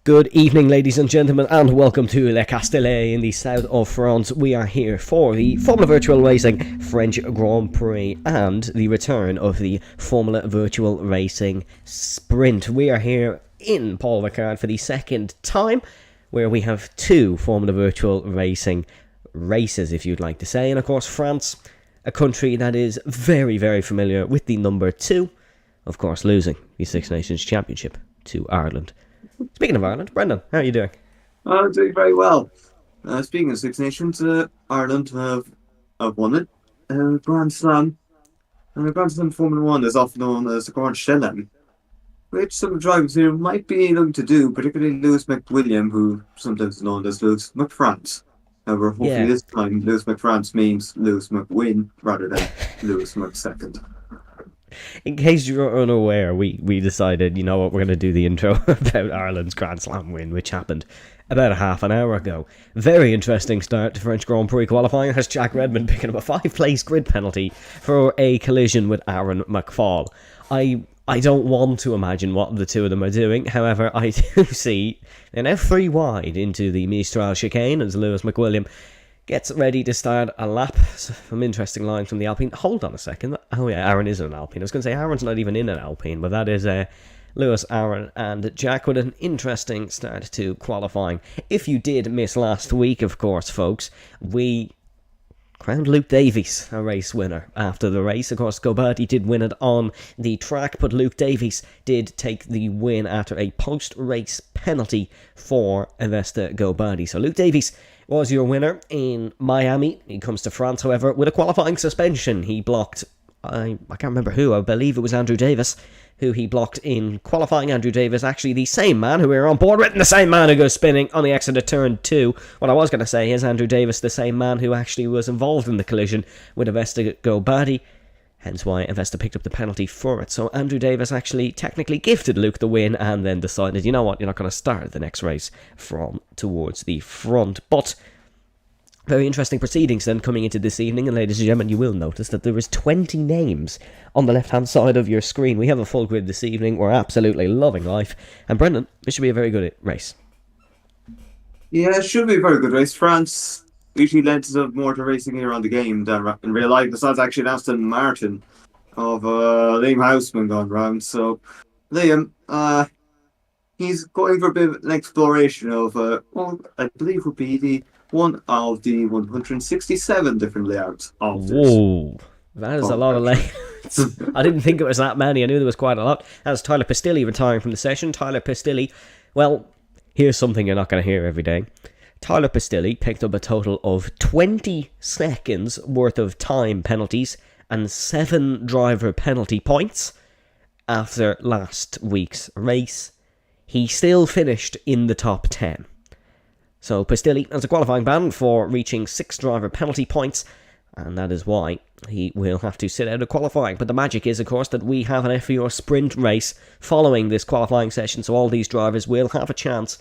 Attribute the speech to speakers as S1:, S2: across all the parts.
S1: Good evening, ladies and gentlemen, and welcome to Le Castellet in the south of France. We are here for the Formula Virtual Racing French Grand Prix and the return of the Formula Virtual Racing Sprint. We are here in Paul Ricard for the second time, where we have two Formula Virtual Racing races, if you'd like to say. And of course, France, a country that is very, very familiar with the number 2, of course, losing the Six Nations Championship to Ireland. Speaking of Ireland, Brendan, how are you doing?
S2: I'm doing very well. Speaking of Six Nations, Ireland have won it. Grand Slam. Grand Slam Formula 1 is often known as the Grand Chelem, which some drivers here might be looking to do, particularly Lewis McWilliam, who sometimes is known as Lewis McFrance. However, hopefully this time Lewis McFrance means Lewis McWin rather than Lewis McSecond.
S1: In case you're unaware, we decided, you know what, we're going to do the intro about Ireland's Grand Slam win, which happened about a half an hour ago. Very interesting start to French Grand Prix qualifying, has Jack Redmond picking up a 5-place grid penalty for a collision with Aaron McFall. I don't want to imagine what the two of them are doing. However, I do see they're now 3 wide into the Mistral chicane as Lewis McWilliam gets ready to start a lap. Some interesting lines from the Alpine. Hold on a second. Oh yeah, Aaron is in an Alpine. I was going to say Aaron's not even in an Alpine, but that is Lewis, Aaron and Jack with an interesting start to qualifying. If you did miss last week, of course, folks, we crowned Luke Davies a race winner after the race. Of course, Gobardi did win it on the track, but Luke Davies did take the win after a post-race penalty for Avesta Gobardi. So Luke Davies was your winner in Miami. He comes to France, however, with a qualifying suspension. He blocked, I can't remember who, I believe it was Andrew Davis, who he blocked in qualifying. Andrew Davis, actually the same man who we were on board with, and the same man who goes spinning on the exit of turn 2. What I was going to say is Andrew Davis, the same man who actually was involved in the collision with Avesta Gobardi, hence why Avesta picked up the penalty for it. So Andrew Davis actually technically gifted Luke the win and then decided, you know what, you're not going to start the next race from towards the front. But very interesting proceedings then coming into this evening, and ladies and gentlemen, you will notice that there is 20 names on the left-hand side of your screen. We have a full grid this evening. We're absolutely loving life. And Brendan, this should be a very good race.
S2: Yeah, it should be a very good race. France usually lends more to racing here on the game than in real life. Besides actually Aston Martin of Liam Houseman gone round. So Liam, he's going for a bit of an exploration of I believe would be the one of the 167 different layouts of this.
S1: Whoa, that is a lot of layouts. I didn't think it was that many. I knew there was quite a lot. That's Tyler Pistilli retiring from the session. Tyler Pistilli, well, here's something you're not going to hear every day. Tyler Pastilli picked up a total of 20 seconds worth of time penalties and 7 driver penalty points after last week's race. He still finished in the top 10. So Pastilli has a qualifying ban for reaching 6 driver penalty points, and that is why he will have to sit out of qualifying. But the magic is, of course, that we have an FVR sprint race following this qualifying session, so all these drivers will have a chance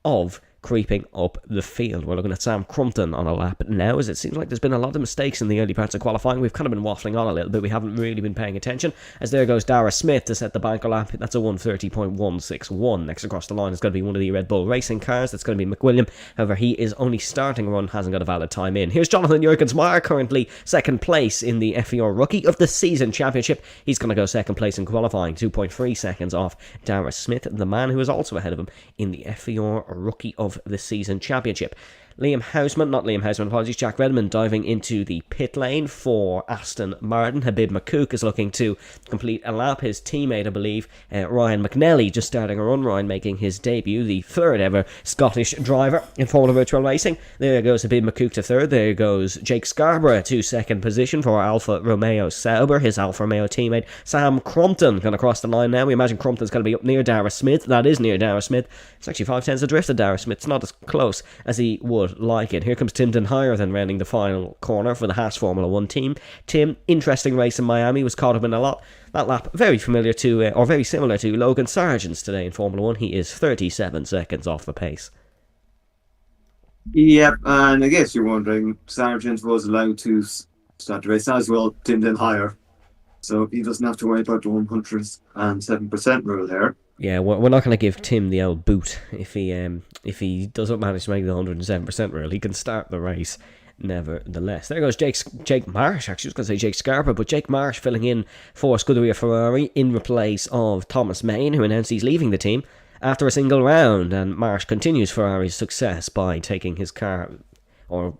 S1: of creeping up the field. We're looking at Sam Crumpton on a lap now, as it seems like there's been a lot of mistakes in the early parts of qualifying. We've kind of been waffling on a little bit. We haven't really been paying attention, as there goes Dara Smith to set the banker lap. That's a 1:30.161. Next across the line is going to be one of the Red Bull Racing cars. That's going to be McWilliam. However, he is only starting a run, hasn't got a valid time in. Here's Jonathan Jurgensmeyer, currently second place in the FVR Rookie of the Season Championship. He's going to go second place in qualifying, 2.3 seconds off Dara Smith, the man who is also ahead of him in the FVR Rookie of the Season Championship. Jack Redmond diving into the pit lane for Aston Martin. Habib McCook is looking to complete a lap. His teammate, I believe, Ryan McNally, just starting a run. Ryan making his debut, the third ever Scottish driver in Formula Virtual Racing. There goes Habib McCook to third. There goes Jake Scarborough to second position for Alfa Romeo Sauber. His Alfa Romeo teammate Sam Crumpton going to cross the line now. We imagine Crumpton's going to be up near Dara Smith. That is near Dara Smith. It's actually 5/10 adrift of Dara Smith. It's not as close as he would like it. Here comes Tim Denhire then rounding the final corner for the Haas Formula 1 team. Tim, interesting race in Miami, was caught up in a lot. That lap very familiar to, or very similar to Logan Sargent's today in Formula 1. He is 37 seconds off the pace.
S2: Yep, and I guess you're wondering, Sargent was allowed to start the race as well, Tim Denhire. So he doesn't have to worry about the 107% rule there.
S1: Yeah, we're not going to give Tim the old boot if he doesn't manage to make the 107% rule. He can start the race nevertheless. There goes Jake Marsh. Actually, I was going to say Jake Scarborough, but Jake Marsh filling in for Scuderia Ferrari in replace of Thomas Main, who announced he's leaving the team after a single round. And Marsh continues Ferrari's success by taking his car, or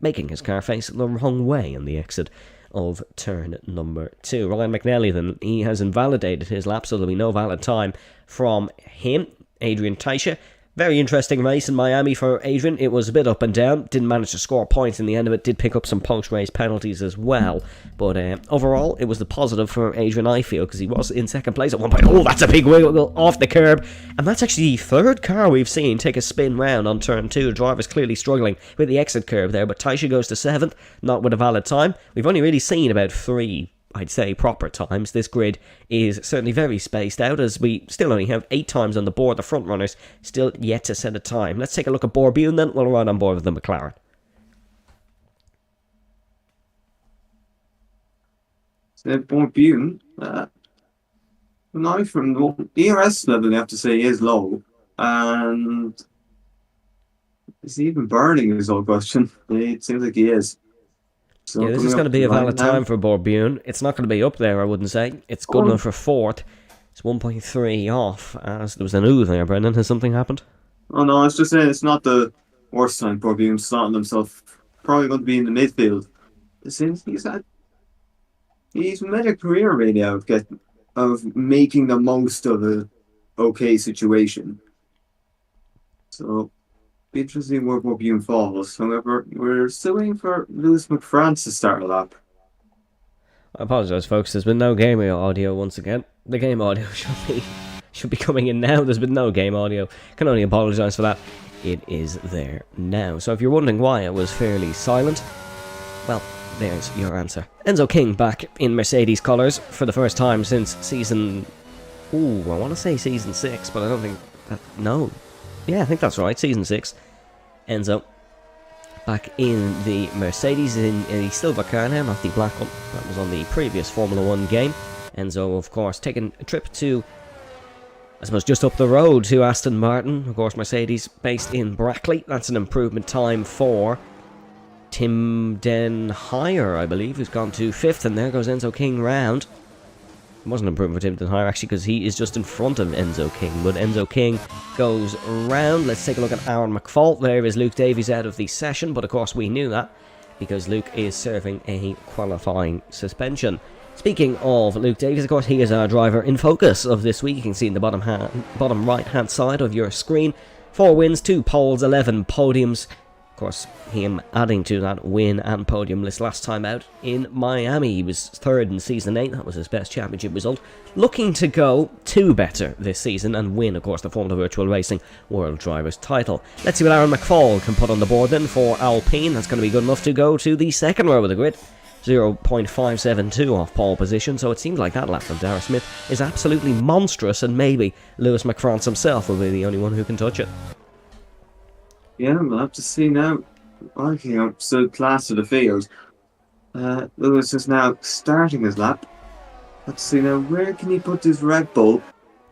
S1: making his car face the wrong way in the exit of turn number 2. Ryan McNally then, he has invalidated his lap, so there'll be no valid time from him. Adrian Taisha, very interesting race in Miami for Adrian. It was a bit up and down, didn't manage to score points in the end of it, did pick up some post-race penalties as well, but overall it was the positive for Adrian, I feel, because he was in second place at one point. Oh, that's a big wiggle off the curb, and that's actually the third car we've seen take a spin round on turn 2. The driver's clearly struggling with the exit curve there, but Taisha goes to 7th, not with a valid time. We've only really seen about 3, I'd say, proper times. This grid is certainly very spaced out, as we still only have 8 times on the board. The front runners still yet to set a time. Let's take a look at Borbune then. We'll ride on board with the McLaren.
S2: So Borbune, now from the ERS level, I have to say, is low, and is he even burning is all question. It seems like he is. So
S1: yeah, this is going to be a valid time for Borbune. It's not going to be up there, I wouldn't say. It's good enough for 4th. It's 1.3 off, as there was an ooh there, Brendan. Has something happened?
S2: Oh no, I was just saying it's not the worst time Borbune's starting himself. Probably going to be in the midfield. It seems he's made a career really out of making the most of a okay situation. So be interesting where Borbune falls. However, we're still waiting for Lewis McFrance to start a lap.
S1: I apologise, folks. There's been no game audio once again. The game audio should be coming in now. There's been no game audio. Can only apologise for that. It is there now. So if you're wondering why it was fairly silent, well, there's your answer. Enzo King back in Mercedes colours for the first time since season... Ooh, I want to say season 6, but I don't think... No. Yeah, I think that's right. Season 6. Enzo back in the Mercedes in a silver car now, not the black one. That was on the previous Formula 1 game. Enzo, of course, taking a trip to, I suppose, just up the road to Aston Martin. Of course, Mercedes based in Brackley. That's an improvement time for Tim Denhire, I believe, who's gone to 5th. And there goes Enzo King round. It wasn't an improvement for Tim Denhire, actually, because he is just in front of Enzo King. But Enzo King goes round. Let's take a look at Aaron McFault. There is Luke Davies out of the session, but of course we knew that because Luke is serving a qualifying suspension. Speaking of Luke Davies, of course, he is our driver in focus of this week. You can see in the bottom right-hand side of your screen 4 wins, 2 poles, 11 podiums. Of course, him adding to that win and podium list last time out in Miami. He was 3rd in Season 8, that was his best championship result. Looking to go 2 better this season and win, of course, the Formula Virtual Racing World Drivers title. Let's see what Aaron McFall can put on the board then for Alpine. That's going to be good enough to go to the second row of the grid. 0.572 off pole position, so it seems like that lap from Darragh Smith is absolutely monstrous, and maybe Lewis McFrance himself will be the only one who can touch it.
S2: Yeah, we'll have to see now. Looking up so class of the field. Lewis is now starting his lap. Let's see now, where can he put his Red Bull?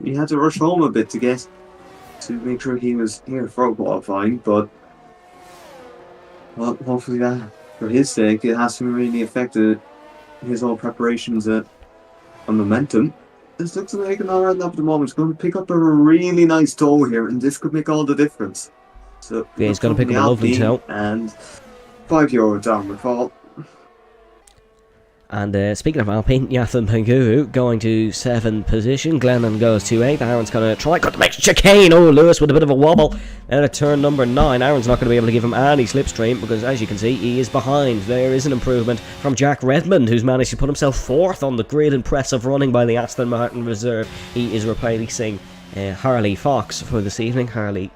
S2: He had to rush home a bit to make sure he was here for qualifying, but well, hopefully that, for his sake, it hasn't really affected his whole preparations on momentum. This looks like an alright lap at the moment. He's going to pick up a really nice toe here, and this could make all the difference. So
S1: Yeah, he's going to pick up a lovely toe.
S2: And €5 down the fall.
S1: And speaking of Alpine, Yathan Penguru going to 7th position. Glennon goes to 8th. Aaron's going to try. Got to make chicane. Oh, Lewis with a bit of a wobble. Out of turn number 9. Aaron's not going to be able to give him any slipstream because, as you can see, he is behind. There is an improvement from Jack Redmond, who's managed to put himself 4th on the grid. Impressive running by the Aston Martin reserve. He is replacing Harley Fox for this evening. Harley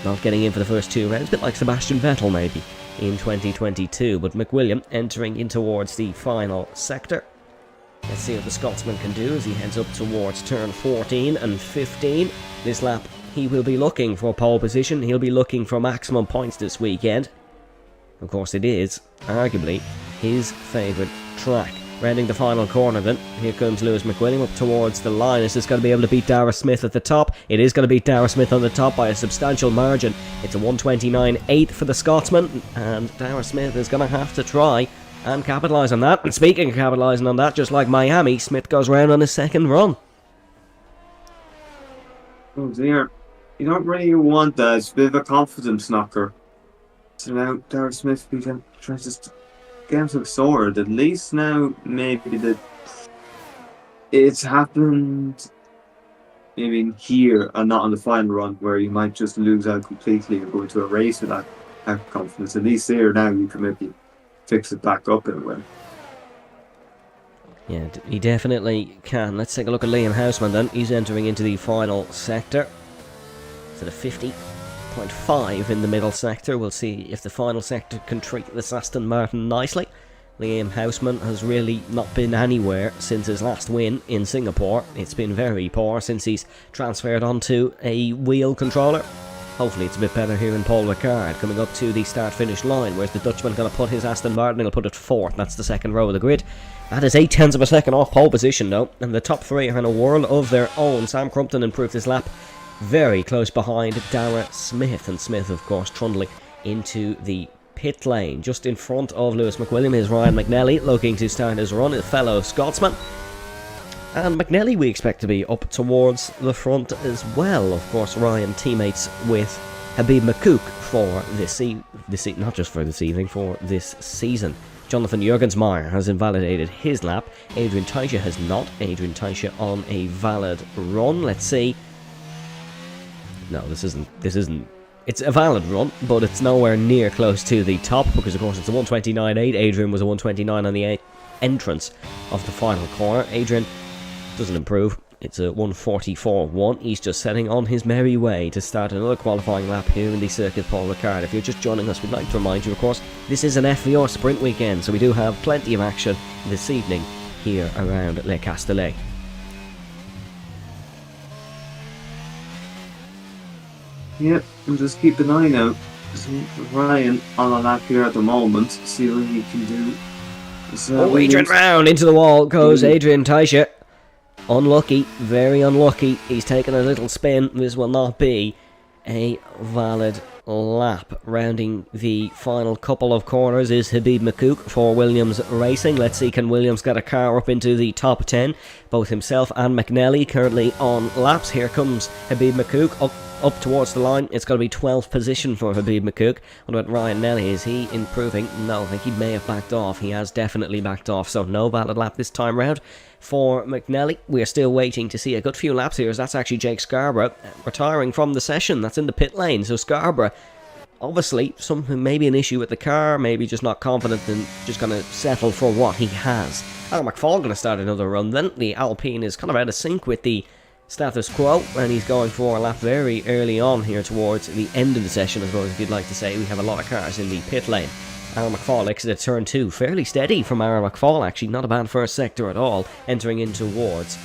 S1: not getting in for the first 2 rounds, a bit like Sebastian Vettel maybe in 2022, but McWilliam entering in towards the final sector. Let's see what the Scotsman can do as he heads up towards turn 14 and 15. This lap he will be looking for pole position, he'll be looking for maximum points this weekend. Of course it is arguably his favourite track. Rounding the final corner then, here comes Lewis McWilliam up towards the line. Is this going to be able to beat Darragh Smith at the top? It is going to beat Darragh Smith on the top by a substantial margin. It's a 1:29.8 for the Scotsman, and Darragh Smith is going to have to try and capitalise on that. And speaking of capitalising on that, just like Miami, Smith goes round on his second run.
S2: Oh dear. You don't really want that. It's a bit of a confidence knocker. So now Darragh Smith tries to get him to the sword. At least now maybe that it's happened maybe here and not on the final run where you might just lose out completely or go into a race with that confidence. At least there now you can maybe fix it back up in a way.
S1: Yeah, he definitely can. Let's take a look at Liam Houseman then. He's entering into the final sector. So the 50.5 in the middle sector. We'll see if the final sector can treat this Aston Martin nicely. Liam Houseman has really not been anywhere since his last win in Singapore. It's been very poor since he's transferred onto a wheel controller. Hopefully it's a bit better here in Paul Ricard coming up to the start-finish line. Where's the Dutchman going to put his Aston Martin? He'll put it 4th. That's the second row of the grid. That is 0.8 of a second off pole position though. And the top 3 are in a world of their own. Sam Crumpton improved his lap very close behind Darragh Smith. And Smith, of course, trundling into the pit lane. Just in front of Lewis McWilliam is Ryan McNally looking to start his run, a fellow Scotsman. And McNally we expect to be up towards the front as well. Of course, Ryan teammates with Habib Makouk for not just for this evening, for this season. Jonathan Jurgensmeyer has invalidated his lap. Adrian Teicher has not. Adrian Teicher on a valid run. Let's see. No, this isn't. It's a valid run, but it's nowhere near close to the top because, of course, it's a 1:29.8. Adrian was a 1:29 on the entrance of the final corner. Adrian doesn't improve. It's a 1:44.1. He's just setting on his merry way to start another qualifying lap here in the Circuit Paul Ricard. If you're just joining us, we'd like to remind you, of course, this is an FVR sprint weekend, so we do have plenty of action this evening here around Le Castellet.
S2: Yep, we'll just keep an eye out. See Ryan on a lap here at the moment, see what he can do. So
S1: Adrian round into the wall goes Adrian Teicher. Unlucky, very unlucky. He's taken a little spin. This will not be a valid lap. Rounding the final couple of corners is Habib Makouk for Williams Racing. Let's see, can Williams get a car up into the top 10? Both himself and McNally currently on laps. Here comes Habib Makouk up up towards the line. It's going to be 12th position for Habib McCook. What about Ryan Nelly? Is he improving? No, I think he may have backed off. He has definitely backed off, so no valid lap this time round for McNelly. We are still waiting to see a good few laps here, as that's actually Jake Scarborough retiring from the session. That's in the pit lane, so Scarborough, obviously, maybe an issue with the car, maybe just not confident and just going to settle for what he has. Aaron McFall going to start another run then. The Alpine is kind of out of sync with the status quo, and he's going for a lap very early on here towards the end of the session, I suppose, if you'd like to say. We have a lot of cars in the pit lane. Aaron McFall exited turn 2. Fairly steady from Aaron McFall, actually. Not a bad first sector at all, entering in towards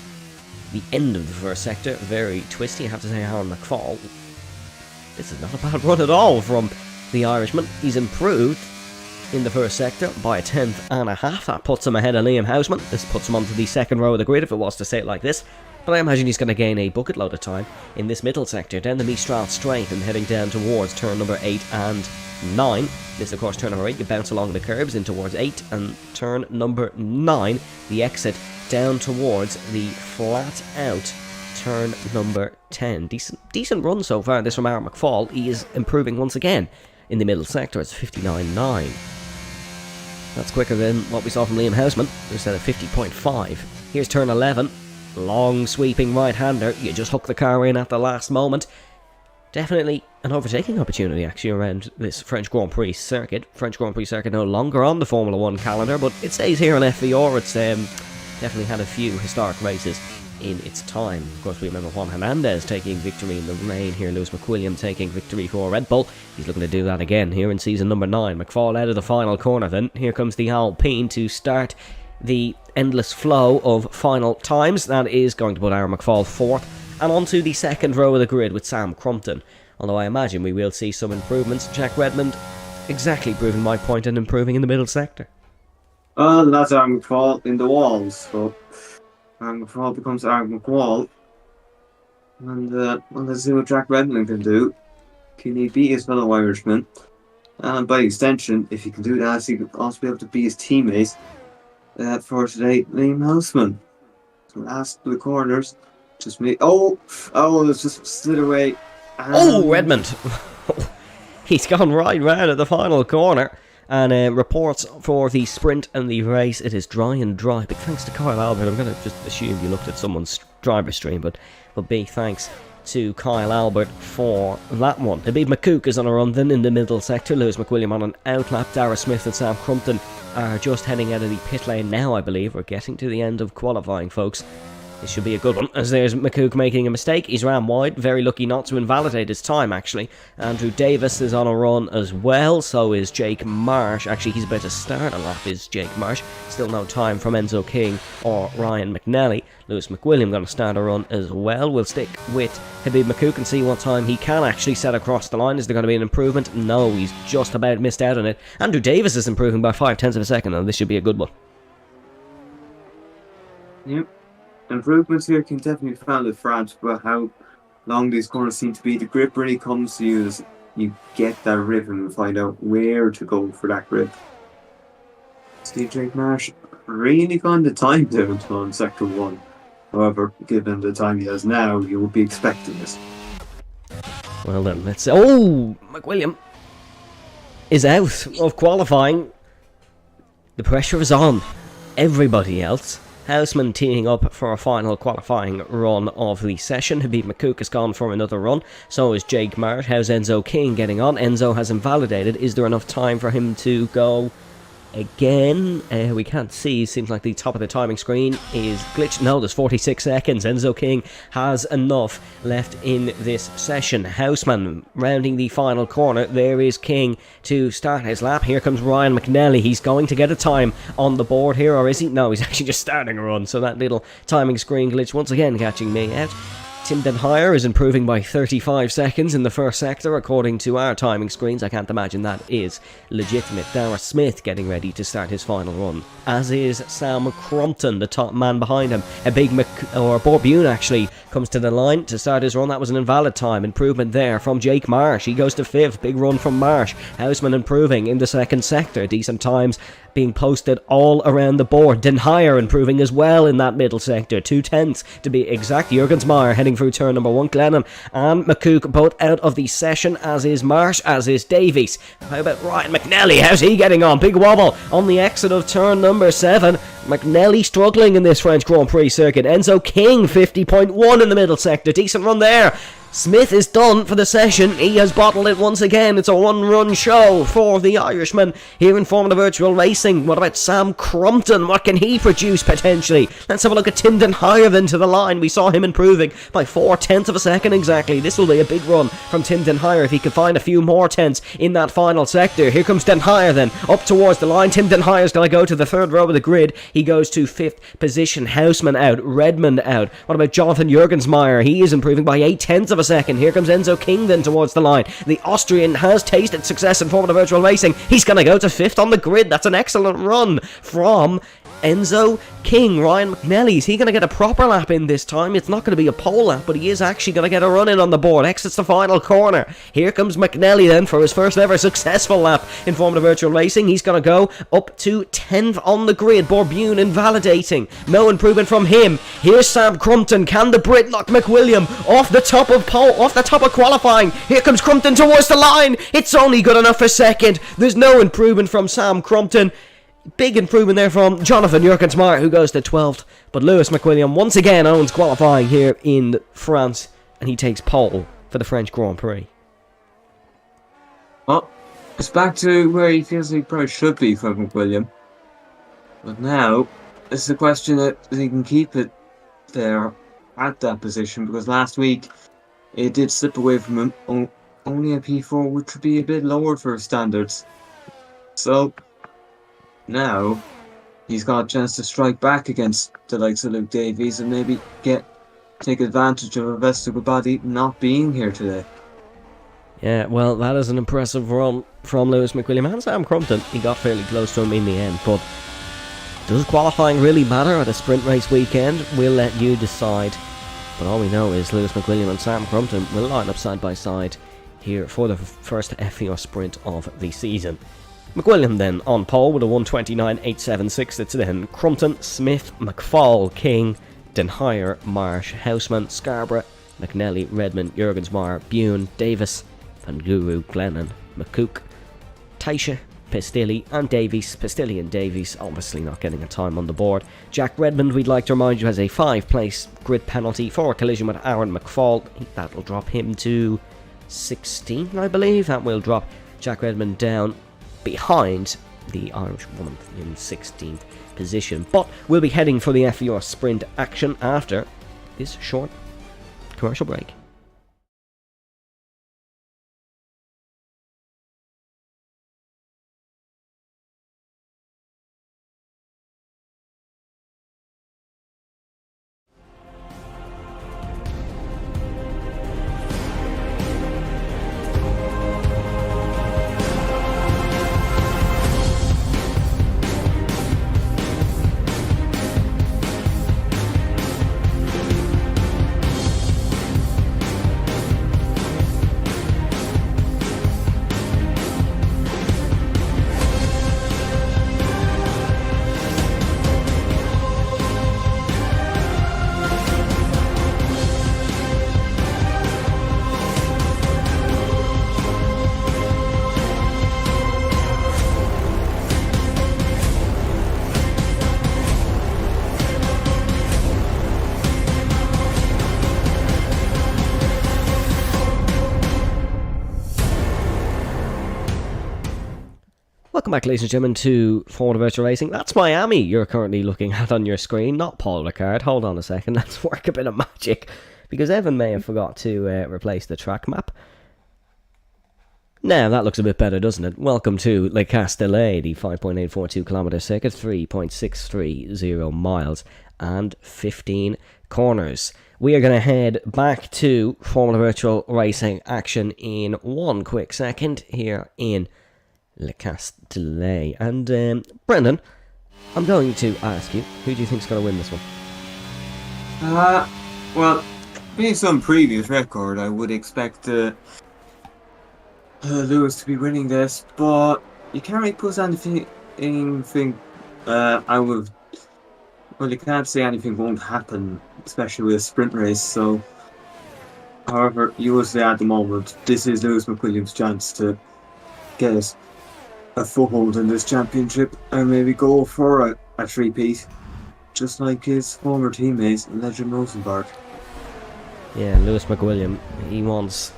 S1: the end of the first sector. Very twisty, I have to say, Aaron McFall. This is not a bad run at all from the Irishman. He's improved in the first sector by a 10.5. That puts him ahead of Liam Houseman. This puts him onto the second row of the grid, if it was to say it like this. But I imagine he's going to gain a bucket load of time in this middle sector, down the Mistral Straight and heading down towards turn number 8 and 9. This, of course, turn number 8, you bounce along the curbs in towards 8, and turn number 9, the exit down towards the flat out turn number 10. Decent run so far, this from Aaron McFall. He is improving once again in the middle sector. It's 59.9. That's quicker than what we saw from Liam Houseman, who said at 50.5. Here's turn 11. Long sweeping right-hander. You just hook the car in at the last moment. Definitely an overtaking opportunity, actually, around this French Grand Prix circuit. French Grand Prix circuit no longer on the Formula 1 calendar, but it stays here on FVR. It's definitely had a few historic races in its time. Of course, we remember Juan Hernandez taking victory in the rain here. Lewis McWilliam taking victory for Red Bull. He's looking to do that again here in season number 9. McFall out of the final corner then. Here comes the Alpine to start the endless flow of final times. That is going to put Aaron McFall 4th and onto the second row of the grid with Sam Crumpton. Although I imagine we will see some improvements. Jack Redmond exactly proving my point and improving in the middle sector.
S2: That's Aaron McFall in the walls. So Aaron McFall becomes Aaron McFall. And let's see what Jack Redmond can do. Can he beat his fellow Irishman? And by extension, if he can do that, he can also be able to beat his teammates. For today, Liam Houseman. So last the corners, just me. Let's just slid away.
S1: Redmond! He's gone right round at the final corner. And reports for the sprint and the race, it is dry and dry. Big thanks to Kyle Albert. I'm going to just assume you looked at someone's driver stream, but big thanks to Kyle Albert for that one. Habib McCook is on a run then in the middle sector. Lewis McWilliam on an outlap. Dara Smith and Sam Crumpton are just heading out of the pit lane now, I believe. We're getting to the end of qualifying, folks. This should be a good one, as there's McCook making a mistake. He's ran wide. Very lucky not to invalidate his time, actually. Andrew Davis is on a run as well. So is Jake Marsh. Actually, he's about to start a lap, is Jake Marsh. Still no time from Enzo King or Ryan McNelly. Lewis McWilliam going to start a run as well. We'll stick with Habib McCook and see what time he can actually set across the line. Is there going to be an improvement? No, he's just about missed out on it. Andrew Davis is improving by 0.5 of a second, and this should be a good one.
S2: Yep. Improvements here can definitely be found in France, but how long these corners seem to be. The grip really comes to you as you get that rhythm and find out where to go for that grip. Steve Jake Marsh really gone the time down on Sector 1. However, given the time he has now, you would be expecting this.
S1: Well then, let's see. McWilliam is out of qualifying. The pressure is on everybody else. Houseman teeing up for a final qualifying run of the session. Habib McCook has gone for another run. So is Jake Marsh. How's Enzo King getting on? Enzo has invalidated. Is there enough time for him to go again? We can't see. Seems like the top of the timing screen is glitched. No, there's 46 seconds. Enzo King has enough left in this session. Houseman rounding the final corner. There is King to start his lap. Here comes Ryan McNelly. He's going to get a time on the board here, or is he? No, he's actually just starting a run. So that little timing screen glitch once again catching me out. Tim Den Heyer is improving by 35 seconds in the first sector, according to our timing screens. I can't imagine that is legitimate. Dara Smith getting ready to start his final run, as is Sam Crumpton, the top man behind him. A big Borbune actually comes to the line to start his run. That was an invalid time. Improvement there from Jake Marsh. He goes to 5th. Big run from Marsh. Houseman improving in the second sector. Decent times being posted all around the board. Den Heyer improving as well in that middle sector. 2/10 to be exact. Jurgens Meyer heading through turn number 1. Glennon and McCook both out of the session, as is Marsh, as is Davies. How about Ryan McNally? How's he getting on? Big wobble on the exit of turn number 7. McNally struggling in this French Grand Prix circuit. Enzo King 50.1 in the middle sector. Decent run there. Smith is done for the session. He has bottled it once again. It's a one-run show for the Irishman here in Formula Virtual Racing. What about Sam Crumpton? What can he produce potentially? Let's have a look at Tim Denhire then to the line. We saw him improving by 4/10 of a second exactly. This will be a big run from Tim Denhire if he can find a few more tenths in that final sector. Here comes Denhire then up towards the line. Tim Denhire's going to go to the third row of the grid. He goes to 5th position. Houseman out. Redmond out. What about Jonathan Jurgensmeyer? He is improving by 8/10 of a second. Here comes Enzo King then towards the line. The Austrian has tasted success in Formula Virtual Racing. He's going to go to 5th on the grid. That's an excellent run from Enzo King. Ryan McNally, is he going to get a proper lap in this time? It's not going to be a pole lap, but he is actually going to get a run in on the board. Exits the final corner. Here comes McNally then for his first ever successful lap in Formula Virtual Racing. He's going to go up to 10th on the grid. Borbune invalidating. No improvement from him. Here's Sam Crumpton. Can the Brit knock McWilliam off the top of qualifying? Here comes Crumpton towards the line. It's only good enough for second. There's no improvement from Sam Crumpton. Big improvement there from Jonathan Jurgensmeyer, who goes to 12th. But Lewis McWilliam once again owns qualifying here in France, and he takes pole for the French Grand Prix.
S3: Well, it's back to where he feels he probably should be for McWilliam. But now, it's the question that he can keep it there at that position, because last week it did slip away from him. Only a P4, which would be a bit lower for his standards. So now he's got a chance to strike back against the likes of Luke Davies and maybe take advantage of a vestigial body not being here today.
S1: Yeah, well, that is an impressive run from Lewis McWilliam and Sam Crumpton. He got fairly close to him in the end, but does qualifying really matter at a sprint race weekend? We'll let you decide. But all we know is Lewis McWilliam and Sam Crumpton will line up side by side here for the first FVR sprint of the season. McWilliam then on pole with a 1:29.876. It's then Crumpton, Smith, McFall, King, Denhire, Marsh, Houseman, Scarborough, McNally, Redmond, Jurgensmeyer, Bune, Davis, Van Guru, Glennon, McCook, Taisha, Pestilli and Davies. Pestilli and Davies obviously not getting a time on the board. Jack Redmond, we'd like to remind you, has a 5-place grid penalty for a collision with Aaron McFall. That'll drop him to 16, I believe. That will drop Jack Redmond down behind the Irish woman in 16th position. But we'll be heading for the FVR sprint action after this short commercial break. Welcome back, ladies and gentlemen, to Formula Virtual Racing. That's Miami you're currently looking at on your screen, not Paul Ricard. Hold on a second, let's work a bit of magic, because Evan may have forgot to replace the track map. Now, that looks a bit better, doesn't it? Welcome to Le Castellet, the 5.842 kilometre circuit, 3.630 miles and 15 corners. We are going to head back to Formula Virtual Racing action in one quick second here in Le Castellet. And Brendan, I'm going to ask you, who do you think's going to win this one?
S2: Well, based on previous record, I would expect Lewis to be winning this, but you can't really put anything. You can't say anything won't happen, especially with a sprint race. So However, you would say at the moment, this is Lewis McWilliam's chance to get a foothold in this championship and maybe go for a three-peat, just like his former teammate, Legend Rosenberg.
S1: Yeah, Lewis McWilliam, he wants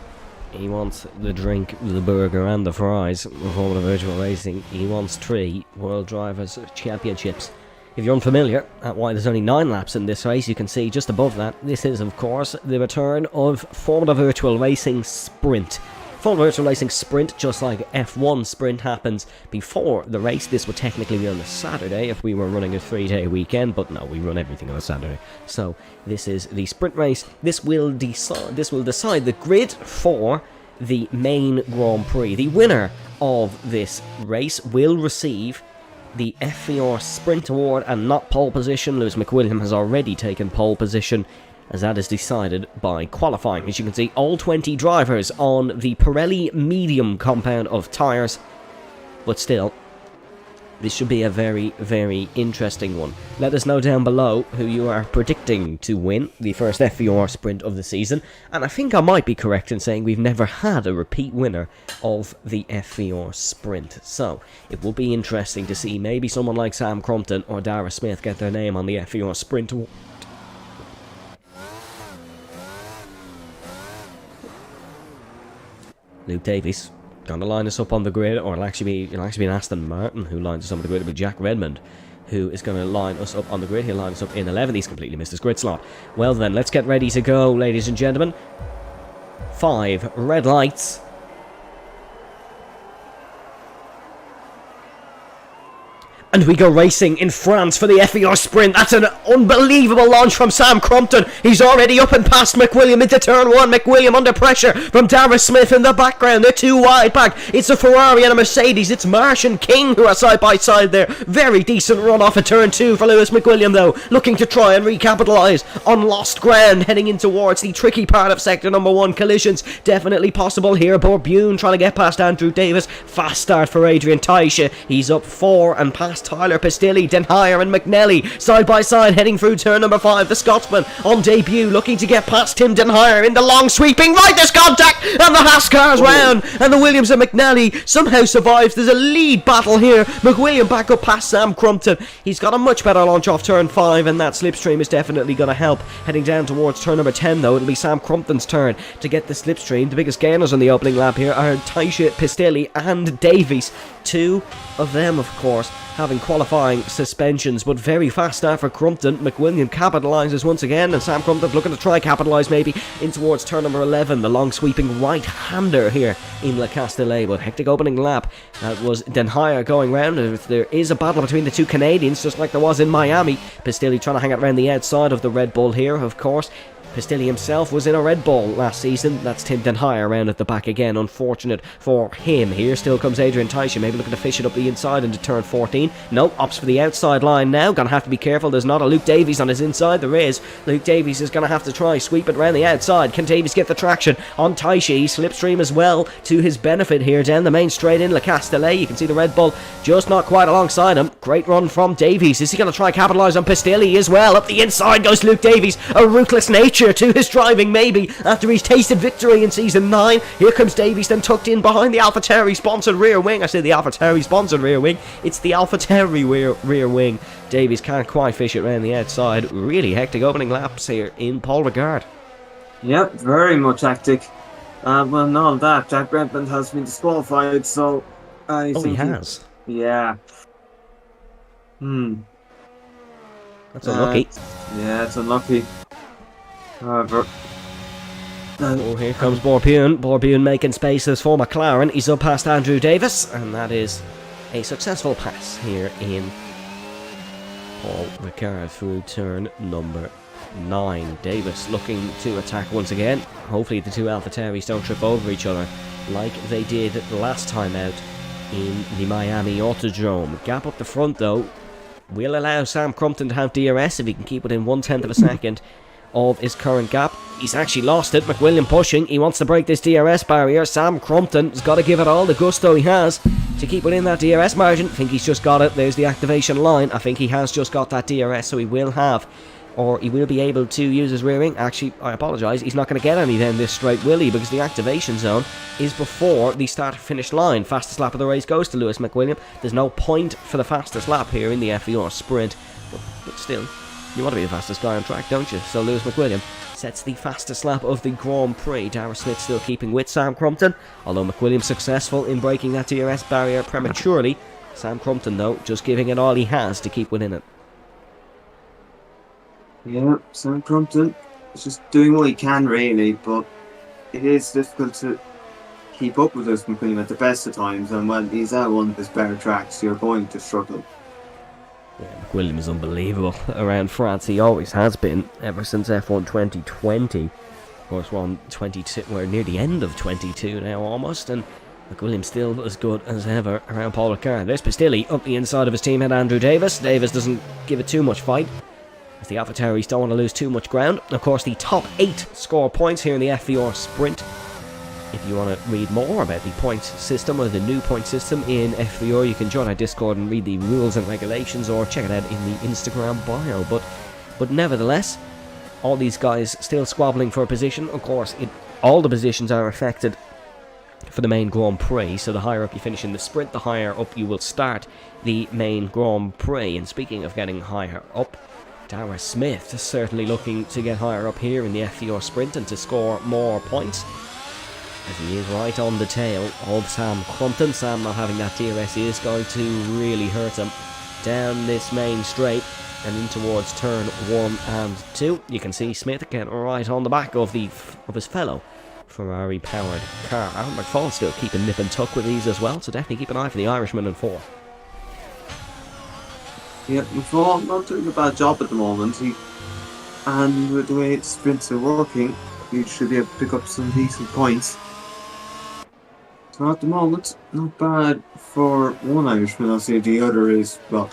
S1: the drink, the burger and the fries in Formula Virtual Racing. He wants 3 World Drivers' Championships. If you're unfamiliar at why there's only 9 laps in this race, you can see just above that, this is of course the return of Formula Virtual Racing Sprint. Formula Virtual Racing Sprint, just like F1 Sprint, happens before the race. This would technically be on a Saturday if we were running a 3-day weekend, but no, we run everything on a Saturday. So this is the sprint race. This will decide the grid for the main Grand Prix. The winner of this race will receive the FVR Sprint Award and not pole position. Lewis McWilliam has already taken pole position, as that is decided by qualifying. As you can see, all 20 drivers on the Pirelli medium compound of tyres, but still, this should be a very, very interesting one. Let us know down below who you are predicting to win the first FVR Sprint of the season, and I think I might be correct in saying we've never had a repeat winner of the FVR Sprint, so it will be interesting to see maybe someone like Sam Crumpton or Dara Smith get their name on the FVR Sprint Award. Luke Davies going to line us up on the grid, or it'll actually be an Aston Martin who lines us up on the grid. It'll be Jack Redmond who is going to line us up on the grid. He'll line us up in 11th. He's completely missed his grid slot. Well then, let's get ready to go, ladies and gentlemen. 5 red lights. And we go racing in France for the FVR Sprint. That's an unbelievable launch from Sam Crumpton. He's already up and past McWilliam into turn 1. McWilliam under pressure from Dara Smith in the background. They're 2 wide back. It's a Ferrari and a Mercedes. It's Marsh and King who are side by side there. Very decent run off of turn 2 for Lewis McWilliam though. Looking to try and recapitalise on lost ground. Heading in towards the tricky part of sector number 1. Collisions definitely possible here. Borbune trying to get past Andrew Davis. Fast start for Adrian Taisha. He's up 4 and past Tyler Pistilli, Den Heyer and McNelly side by side heading through turn number 5. The Scotsman on debut looking to get past Tim Den Heyer in the long sweeping right. There's contact and the Haas cars round, and the Williams and McNelly somehow survives. There's a lead battle here. McWilliam back up past Sam Crumpton. He's got a much better launch off turn 5, and that slipstream is definitely going to help. Heading down towards turn number 10 though, it'll be Sam Crumpton's turn to get the slipstream. The biggest gainers on the opening lap here are Taisha, Pistilli and Davies. 2 of them of course having qualifying suspensions, but very fast start for Crumpton. McWilliam capitalises once again, and Sam Crumpton looking to try capitalise maybe in towards turn number 11. The long sweeping right-hander here in Le Castellet, but hectic opening lap. That was Den Heyer going round. If there is a battle between the 2 Canadians, just like there was in Miami. Pistilli trying to hang it around the outside of the Red Bull here, of course. Pistilli himself was in a Red Bull last season. That's Tim Den Heyer around at the back again. Unfortunate for him. Here still comes Adrian Taisha, maybe looking to fish it up the inside into turn 14. No, opts for the outside line now. Gonna have to be careful. There's not a Luke Davies on his inside. There is. Luke Davies is gonna have to try sweep it around the outside. Can Davies get the traction on Taisha? He slipstream as well to his benefit here down the main straight in Le Castellet. You can see the Red Bull just not quite alongside him. Great run from Davies. Is he gonna try capitalise on Pistilli as well? Up the inside goes Luke Davies. A ruthless nature to his driving maybe after he's tasted victory in season 9. Here comes Davies then tucked in behind the AlphaTauri sponsored rear wing. I say the AlphaTauri sponsored rear wing. It's the AlphaTauri rear wing. Davies can't quite fish it around the outside. Really hectic opening laps here in Paul Ricard.
S2: Yep, very much hectic. Well, not all that. Jack Redmond has been disqualified, so I think
S1: he has?
S2: Yeah.
S1: That's unlucky.
S2: Yeah, it's unlucky. However,
S1: oh, here comes Borbune. Borbune making spaces for McLaren. He's up past Andrew Davis, and that is a successful pass here in Paul Ricard through turn number 9. Davis looking to attack once again. Hopefully the 2 AlphaTauris don't trip over each other like they did last time out in the Miami Autodrome. Gap up the front though will allow Sam Crumpton to have DRS if he can keep within 1/10 of a second of his current gap. He's actually lost it. McWilliam pushing. He wants to break this DRS barrier. Sam Crumpton has got to give it all the gusto he has to keep within that DRS margin. I think he's just got it. There's the activation line. I think he has just got that DRS, so he will have or he will be able to use his rear wing. Actually, I apologise, he's not going to get any down this straight, will he? Because the activation zone is before the start-finish line. Fastest lap of the race goes to Lewis McWilliam. There's no point for the fastest lap here in the FVR sprint, but still, you want to be the fastest guy on track, don't you? So Lewis McWilliam sets the fastest lap of the Grand Prix. Dara Smith still keeping with Sam Crumpton, although McWilliam successful in breaking that DRS barrier prematurely. Sam Crumpton, though, just giving it all he has to keep within it.
S2: Yeah, Sam Crumpton is just doing what he can, really, but it is difficult to keep up with Lewis McWilliam at the best of times, and when he's at one of his better tracks, you're going to struggle.
S1: Yeah, McWilliam is unbelievable around France. He always has been, ever since F1 2020. Of course, we're on 22, we're near the end of 22 now almost, and McWilliam's still as good as ever around Paul Ricard. There's Pistilli up the inside of his teammate Andrew Davis. Davis doesn't give it too much fight, as the AlphaTauris don't want to lose too much ground. Of course, the top 8 score points here in the FVR sprint. If you want to read more about the point system or the new point system in FVR, you can join our Discord and read the rules and regulations, or check it out in the Instagram bio. But nevertheless, all these guys still squabbling for a position. Of course, all the positions are affected for the main Grand Prix, so the higher up you finish in the sprint, the higher up you will start the main Grand Prix. And speaking of getting higher up, Dara Smith is certainly looking to get higher up here in the FVR sprint and to score more points, as he is right on the tail of Sam Crumpton. Sam not having that DRS is going to really hurt him down this main straight and in towards turn 1 and 2. You can see Smith getting right on the back of his fellow Ferrari powered car. Aaron McFall still keeping nip and tuck with these as well, so definitely keep an eye for the Irishman in 4.
S2: Yeah, McFall not doing a bad job at the moment. And with the way its sprints are working, he should be able to pick up some decent points. So at the moment, not bad for one Irishman. I'll say the other is, well,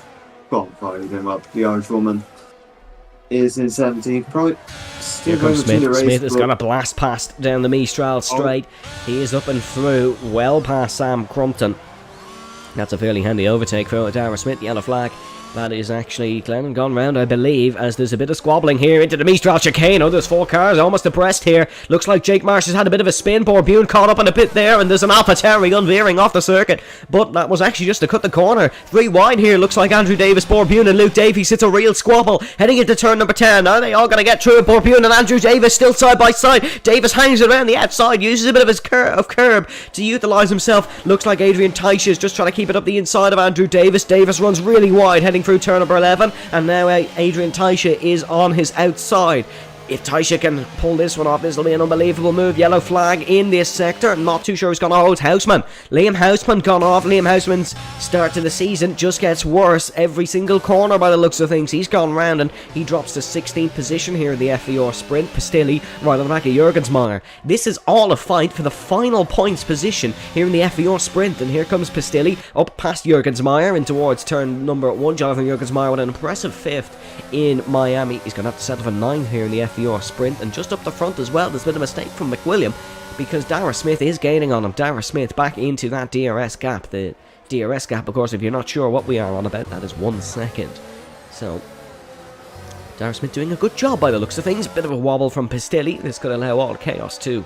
S2: qualified again. Well, the Irish woman is in 17th. Probably still
S1: Here comes
S2: going to the
S1: Smith.
S2: race.
S1: Smith has got a blast past down the Mistral straight. He is up and through, well past Sam Crumpton. That's a fairly handy overtake for Dara Smith. Yellow flag. That is actually Glennon gone round, I believe, as there's a bit of squabbling here into the Mistral chicane. Oh, there's 4 cars almost abreast here. Looks like Jake Marsh has had a bit of a spin. Borbune caught up in a bit there, and there's an AlphaTauri unveering off the circuit. But that was actually just to cut the corner. 3 wide here. Looks like Andrew Davis, Borbune, and Luke Davies. It's a real squabble heading into turn number 10. Are they all going to get through it? Borbune and Andrew Davis still side by side. Davis hangs it around the outside, uses a bit of his curb to utilise himself. Looks like Adrian Teiche is just trying to keep it up the inside of Andrew Davis. Davis runs really wide heading through turn number 11, and now Adrian Teiche is on his outside. If Teiche can pull this one off, this will be an unbelievable move. Yellow flag in this sector. I'm not too sure who's gone off. Oh, it's Houseman. Liam Houseman gone off. Liam Houseman's start to the season just gets worse every single corner by the looks of things. He's gone round and he drops to 16th position here in the FVR sprint. Pistilli right on the back of Jurgensmeyer. This is all a fight for the final points position here in the FVR sprint, and here comes Pistilli up past Jurgensmeyer in towards turn number 1. Jonathan Jurgensmeyer with an impressive 5th in Miami. He's going to have to settle for 9th here in the FVR sprint, and just up the front as well, there's been a mistake from McWilliam because Dara Smith is gaining on him. Dara Smith back into that DRS gap. The DRS gap, of course, if you're not sure what we are on about, that is 1 second. So Dara Smith doing a good job by the looks of things. Bit of a wobble from Pistilli. This could allow all chaos to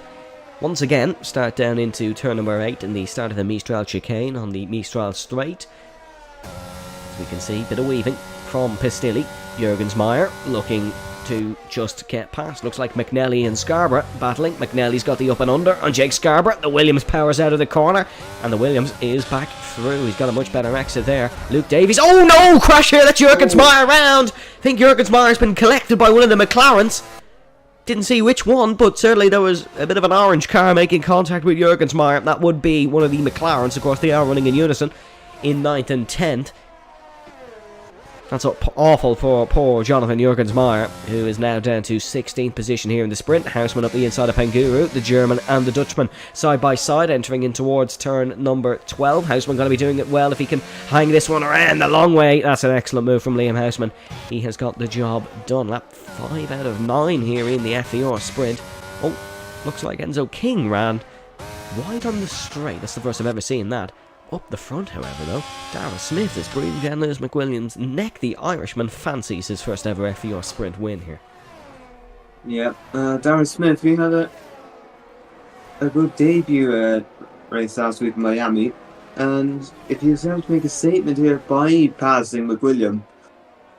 S1: once again start down into turn number 8 in the start of the Mistral chicane on the Mistral straight. As we can see, bit of weaving from Pistilli. Jurgensmeyer looking to just get past. Looks like McNally and Scarborough battling. McNally's got the up and under on Jake Scarborough. The Williams powers out of the corner, and the Williams is back through. He's got a much better exit there. Luke Davies. Oh no! Crash here. That's Jurgensmeyer around. I think Jurgensmeyer's been collected by one of the McLarens. Didn't see which one, but certainly there was a bit of an orange car making contact with Jurgensmeyer. That would be one of the McLarens. Of course, they are running in unison in 9th and 10th. That's awful for poor Jonathan Jurgensmeyer, who is now down to 16th position here in the sprint. Houseman up the inside of Panguru, the German and the Dutchman side by side, entering in towards turn number 12. Houseman going to be doing it well if he can hang this one around the long way. That's an excellent move from Liam Houseman. He has got the job done. Lap 5 out of 9 here in the FVR sprint. Oh, looks like Enzo King ran wide on the straight. That's the first I've ever seen that. Up the front, however, though, Darragh Smith is breathing down Lewis McWilliams' neck. The Irishman fancies his first ever FVR sprint win here.
S2: Yeah, Darren Smith, we had a good debut race last week in Miami, and if he was able to make a statement here by passing McWilliam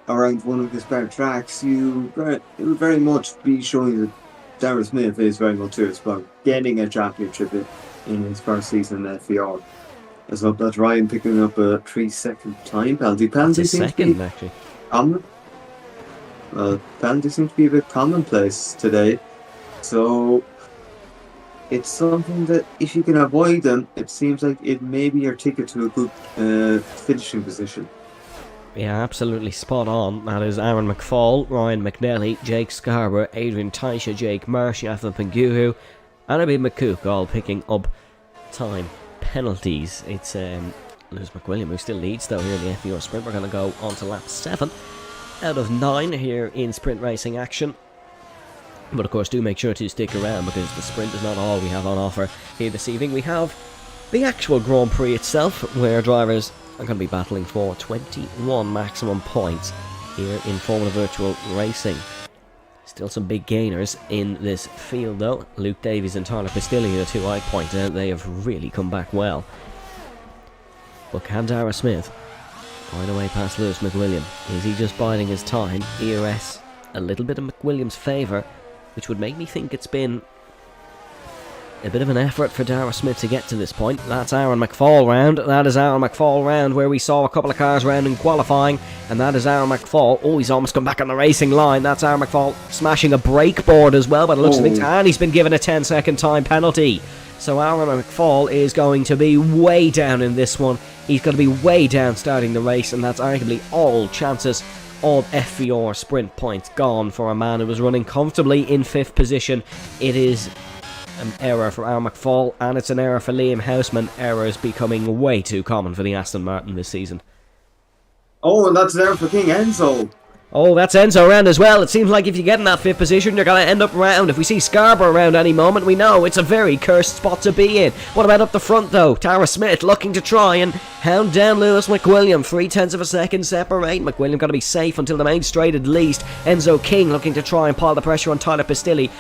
S2: around one of his better tracks, it would very much be showing that Darren Smith is very much serious about getting a championship in his first season in FVR. As well, that's Ryan picking up a 3-second time penalty. Penalty
S1: It's a
S2: seems to
S1: second,
S2: be
S1: actually.
S2: common. Penalty seems to be a bit commonplace today, so it's something that if you can avoid them, it seems like it may be your ticket to a good finishing position.
S1: Yeah, absolutely spot on. That is Aaron McFall, Ryan McNally, Jake Scarborough, Adrian Taisha, Jake Marsh, Yathan Penguhu, and Abid McCook all picking up time penalties. It's Lewis McWilliam who still leads though here in the FVR sprint. We're going to go on to lap 7 out of 9 here in sprint racing action. But of course, do make sure to stick around because the sprint is not all we have on offer here this evening. We have the actual Grand Prix itself, where drivers are going to be battling for 21 maximum points here in Formula Virtual Racing. Still some big gainers in this field though. Luke Davies and Tyler Pistilli, the two I point out, they have really come back well. But can Darragh Smith right away past Lewis McWilliam? Is he just biding his time? ERS a little bit in McWilliam's favour, which would make me think it's been a bit of an effort for Darragh Smith to get to this point. That's Aaron McFall round. That is Aaron McFall round where we saw a couple of cars round in qualifying. And that is Aaron McFall. Oh, he's almost come back on the racing line. That's Aaron McFall smashing a brake board as well by the looks of things. And he's been given a 10-second time penalty. So Aaron McFall is going to be way down in this one. He's going to be way down starting the race. And that's arguably all chances of FVR sprint points gone for a man who was running comfortably in 5th position. It is an error for Aaron McFall, and it's an error for Liam Houseman. Errors becoming way too common for the Aston Martin this season.
S2: Oh, and that's an error for King Enzo.
S1: Oh, that's Enzo around as well. It seems like if you get in that 5th position, you're going to end up round. If we see Scarborough around any moment, we know it's a very cursed spot to be in. What about up the front, though? Darragh Smith looking to try and hound down Lewis McWilliam. 0.3 of a second separate. McWilliam got to be safe until the main straight at least. Enzo King looking to try and pile the pressure on Tyler Pistilli.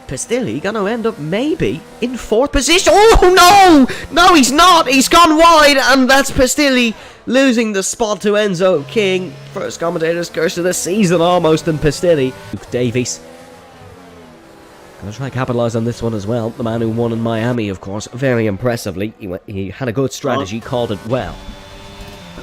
S1: Pistilli going to end up maybe in 4th position. Oh no! No, he's not! He's gone wide, and that's Pistilli losing the spot to Enzo King. First commentator's curse of the season almost in Pistilli. Luke Davies going to try and capitalise on this one as well. The man who won in Miami, of course, very impressively. He had a good strategy, called it well.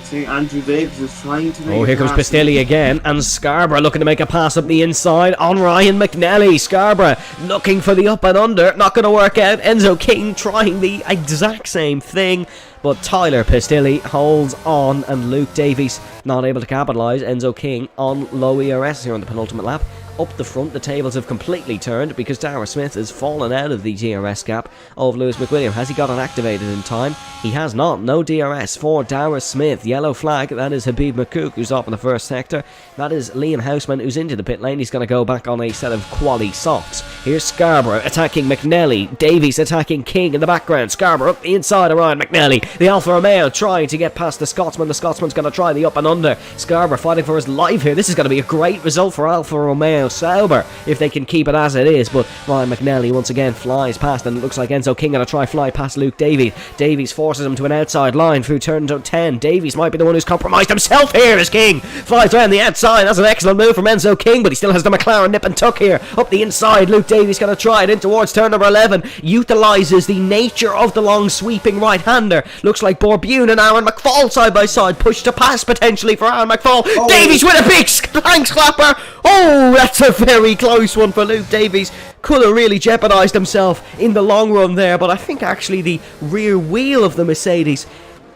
S2: See, Andrew Davis is trying to make
S1: Oh, here comes Pistilli again, and Scarborough looking to make a pass up the inside on Ryan McNally. Scarborough looking for the up and under, not going to work out. Enzo King trying the exact same thing, but Tyler Pistilli holds on, and Luke Davies not able to capitalise. Enzo King on low ERS here on the penultimate lap. Up the front, the tables have completely turned because Darragh Smith has fallen out of the DRS gap of Lewis McWilliam. Has he got it activated in time? He has not. No DRS for Darragh Smith. Yellow flag. That is Habib McCook, who's off in the first sector. That is Liam Houseman, who's into the pit lane. He's going to go back on a set of quali softs. Here's Scarborough attacking McNally. Davies attacking King in the background. Scarborough up the inside of Ryan McNally. The Alfa Romeo trying to get past the Scotsman. The Scotsman's going to try the up and under. Scarborough fighting for his life here. This is going to be a great result for Alfa Romeo Sauber if they can keep it as it is, but Ryan McNally once again flies past, and it looks like Enzo King going to try fly past Luke Davies. Davies forces him to an outside line through turn 10. Davies might be the one who's compromised himself here as King flies around the outside. That's an excellent move from Enzo King, but he still has the McLaren nip and tuck here. Up the inside, Luke Davies going to try it in towards turn number 11. Utilises the nature of the long sweeping right-hander. Looks like Borbune and Aaron McFall side by side, push to pass potentially for Aaron McFall.
S2: Oh.
S1: Davies with a big flank slapper. Oh, that's a very close one for Luke Davies. Could have really jeopardised himself in the long run there, but I think actually the rear wheel of the Mercedes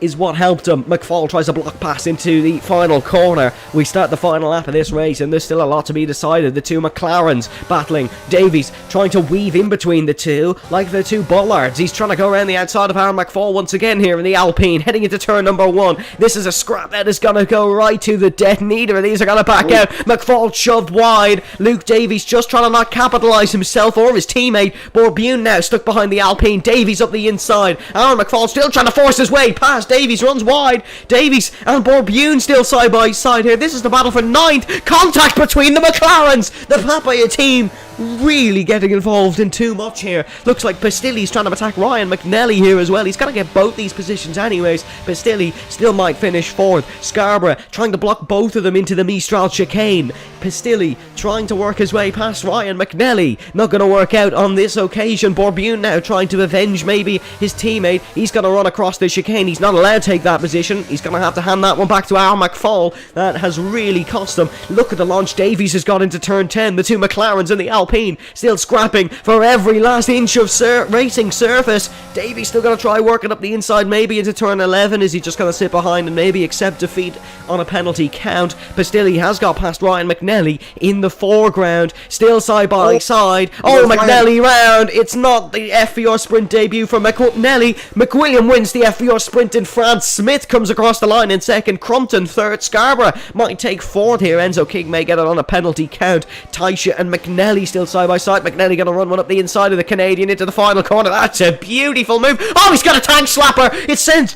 S1: is what helped him. McFall tries a block pass into the final corner. We start the final lap of this race, and there's still a lot to be decided. The two McLarens battling. Davies trying to weave in between the two, like the two bollards. He's trying to go around the outside of Aaron McFall once again here in the Alpine, heading into turn number 1. This is a scrap that is going to go right to the death. Neither of these are going to back out. McFall shoved wide. Luke Davies just trying to not capitalise himself or his teammate. Borbune now stuck behind the Alpine. Davies up the inside. Aaron McFall still trying to force his way past. Davies runs wide. Davies and Borbune still side by side here. This is the battle for 9th. Contact between the McLarens. The Papaya team really getting involved in too much here. Looks like Pastilli's trying to attack Ryan McNally here as well. He's got to get both these positions anyways. Pastilli still might finish 4th. Scarborough trying to block both of them into the Mistral chicane. Pastilli trying to work his way past Ryan McNally. Not going to work out on this occasion. Borbune now trying to avenge maybe his teammate. He's going to run across the chicane. He's not allowed to take that position. He's going to have to hand that one back to Aaron McFall. That has really cost him. Look at the launch. Davies has got into turn 10. The two McLarens in the Alpine still scrapping for every last inch of racing surface. Davies still going to try working up the inside maybe into turn 11. Is he just going to sit behind and maybe accept defeat on a penalty count? Pastilli has got past Ryan McNally in the foreground, still side by side. Oh, McNally round. It's not the FVR sprint debut for McNally. McWilliam wins the FVR sprint in France. Smith comes across the line in 2nd. Crumpton 3rd. Scarborough might take 4th here. Enzo King may get it on a penalty count. Taisha and McNally still side by side. McNally going to run one up the inside of the Canadian into the final corner. That's a beautiful move. Oh, he's got a tank slapper. It sends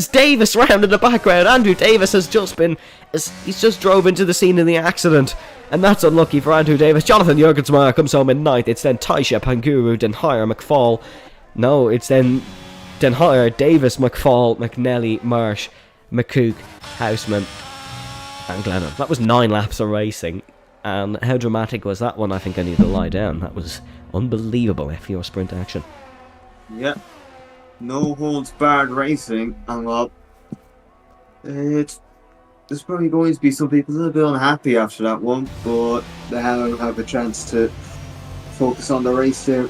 S1: Davis round in the background. Andrew Davis has just been... He's just drove into the scene of the accident. And that's unlucky for Andrew Davis. Jonathan Jurgensmeyer comes home in 9th. It's then Taisha, Panguru, Den Heyer, McFall. No, it's then Den Heyer, Davis, McFall, McNally, Marsh, McCook, Houseman, and Glennon. That was 9 laps of racing. And how dramatic was that one? I think I need to lie down. That was unbelievable FVR sprint action.
S2: Yeah. No holds barred racing. And well, there's probably going to be some people a little bit unhappy after that one, but they have a chance to focus on the race there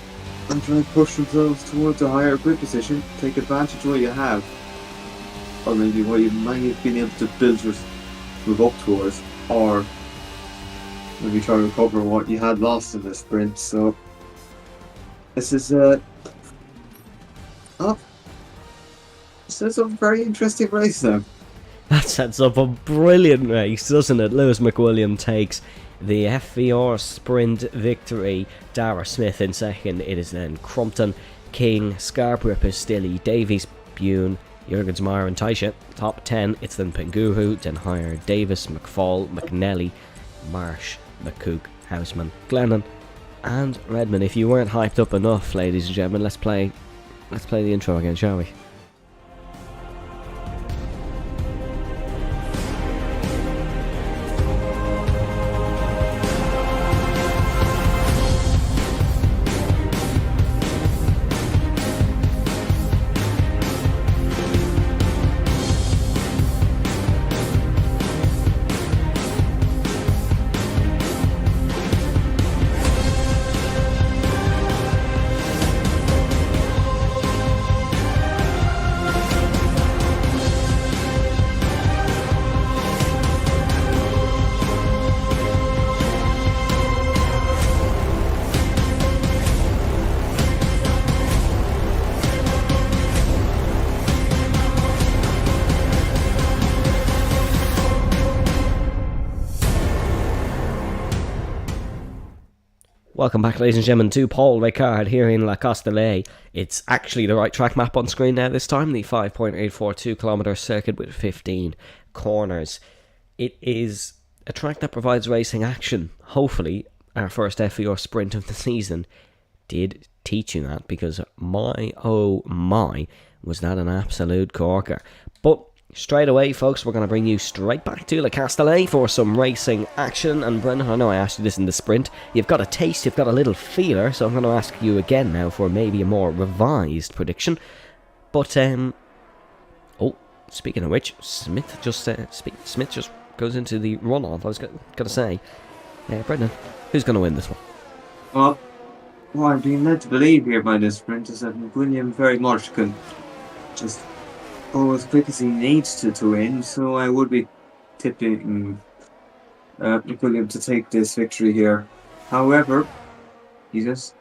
S2: and try to push themselves towards a higher grid position, take advantage of what you have, or maybe what you might have been able to move up towards, or maybe try to recover what you had lost in the sprint. So this is a very interesting race now.
S1: That sets up a brilliant race, doesn't it? Lewis McWilliam takes the FVR sprint victory. Dara Smith in 2nd. It is then Crumpton, King, Scarborough, Pastilli, Davies, Bune, Jurgensmeyer and Taisha. Top 10. It's then Penguru, Den Heyer, Davis, McFall, McNally, Marsh, McCook, Houseman, Glennon, and Redman. If you weren't hyped up enough, ladies and gentlemen, let's play the intro again, shall we? Welcome back, ladies and gentlemen, to Paul Ricard here in La Castellet. It's actually the right track map on screen now this time, the 5.842 kilometre circuit with 15 corners. It is a track that provides racing action. Hopefully, our first FVR sprint of the season did teach you that, because my, oh my, was that an absolute corker. But straight away, folks, we're going to bring you straight back to La Castellet for some racing action. And Brendan, I know I asked you this in the sprint. You've got a taste, you've got a little feeler, so I'm going to ask you again now for maybe a more revised prediction. But, oh, speaking of which, Smith just goes into the runoff. I was going to say, Brendan, who's going to win this one?
S2: Well, what I'm being led to believe here by this sprint is that McWilliam very much can just go as quick as he needs to win, so I would be tipping McWilliam to take this victory here. However,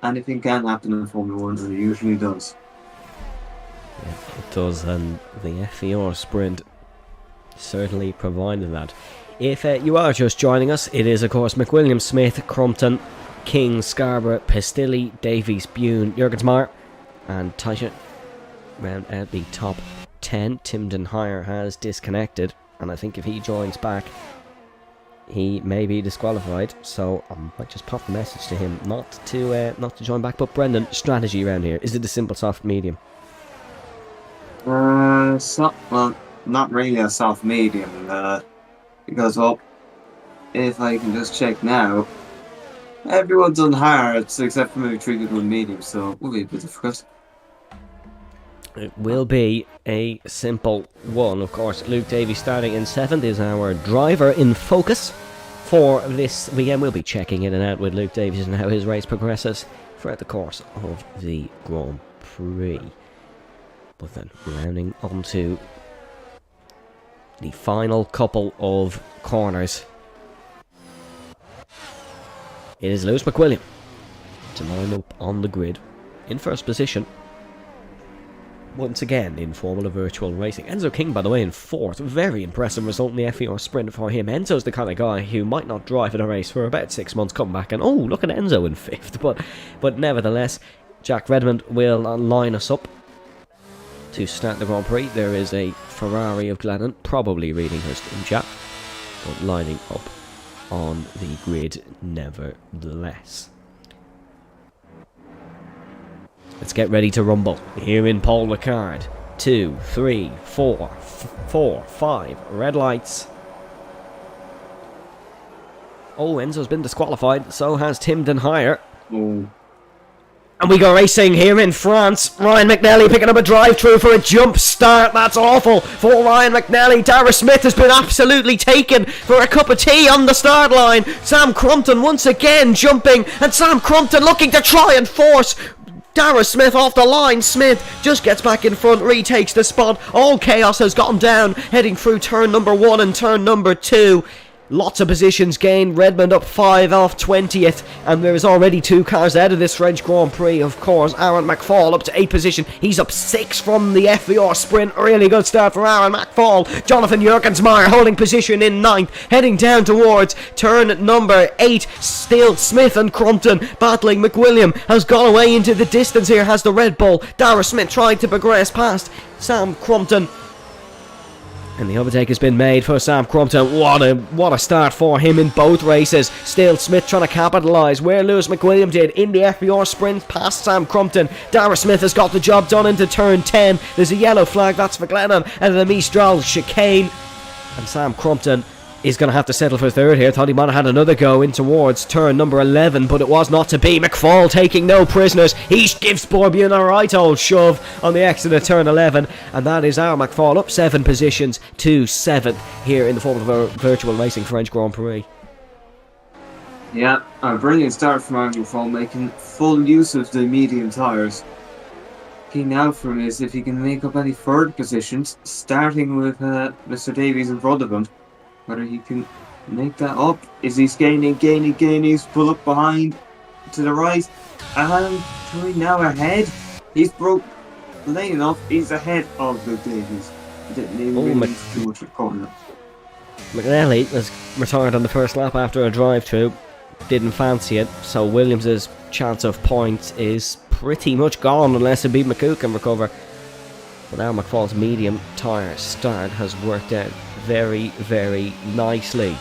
S2: anything can happen in Formula 1, and it usually does.
S1: Yeah, it does, and the FVR sprint certainly provided that. If you are just joining us, it is of course McWilliam, Smith, Crumpton, King, Scarborough, Pistilli, Davies, Bune, Jurgensmeyer and Teicher round out the top 10. Tim Denhire has disconnected, and I think if he joins back he may be disqualified, so I might just pop the message to him not to join back. But Brendan, strategy around here, is it a simple soft medium?
S2: Well, not really a soft medium, because, well, if I can just check now, everyone's on hards except for maybe 3 people on medium, so it will be a bit difficult.
S1: It will be a simple one, of course. Luke Davies starting in 7th is our driver in focus for this weekend. We'll be checking in and out with Luke Davies and how his race progresses throughout the course of the Grand Prix. But then rounding onto the final couple of corners, it is Lewis McWilliam to line up on the grid in first position. Once again in Formula Virtual Racing. Enzo King, by the way, in 4th. Very impressive result in the FVR sprint for him. Enzo's the kind of guy who might not drive in a race for about 6 months, come back and, oh, look at Enzo in 5th. But nevertheless, Jack Redmond will line us up to start the Grand Prix. There is a Ferrari of Glennon, probably reading her steam chat, but lining up on the grid nevertheless. Let's get ready to rumble here in Paul Ricard. 2, 3, 4, 5 red lights. Oh, Enzo's been disqualified, so has Tim Denhire.
S2: Oh.
S1: And we go racing here in France. Ryan McNally picking up a drive-through for a jump start. That's awful for Ryan McNally. Dara Smith has been absolutely taken for a cup of tea on the start line. Sam Crumpton once again jumping, and Sam Crumpton looking to try and force Dara Smith off the line. Smith just gets back in front, retakes the spot. All chaos has gone down, heading through turn number 1 and turn number 2. Lots of positions gained. Redmond up 5 off 20th, and there is already 2 cars out of this French Grand Prix, of course. Aaron McFall up to 8th position. He's up 6 from the FVR sprint. Really good start for Aaron McFall. Jonathan Jurgensmeyer holding position in 9th, heading down towards turn number 8. Still Smith and Crumpton battling. McWilliam has gone away into the distance here, has the Red Bull. Dara Smith trying to progress past Sam Crumpton, and the overtake has been made for Sam Crumpton. What a start for him in both races. Still Smith trying to capitalise where Lewis McWilliam did in the FVR sprint past Sam Crumpton. Dara Smith has got the job done into turn 10. There's a yellow flag, that's for Glennon, and the Mistral chicane. And Sam Crumpton is going to have to settle for 3rd here. Thought he might have had another go in towards turn number 11, but it was not to be. McFall taking no prisoners. He gives Bourbion a right old shove on the exit of turn 11, and that is our McFall up 7 positions to 7th here in the Formula Virtual Racing French Grand Prix.
S2: Yeah, a brilliant start from Aaron McFall, making full use of the medium tyres. Key now for him is if he can make up any further positions, starting with Mr. Davies in front of him. Whether he can make that up. Is he gaining? He's pull up behind to the right. And Troy now ahead. He's broke lane enough. He's ahead of Luke Davies. He didn't even really too much of corner.
S1: McNally was retired on the first lap after a drive-through. Didn't fancy it, so Williams' chance of points is pretty much gone unless Abid McCoo can recover. But now McFall's medium tyre start has worked out very, very nicely.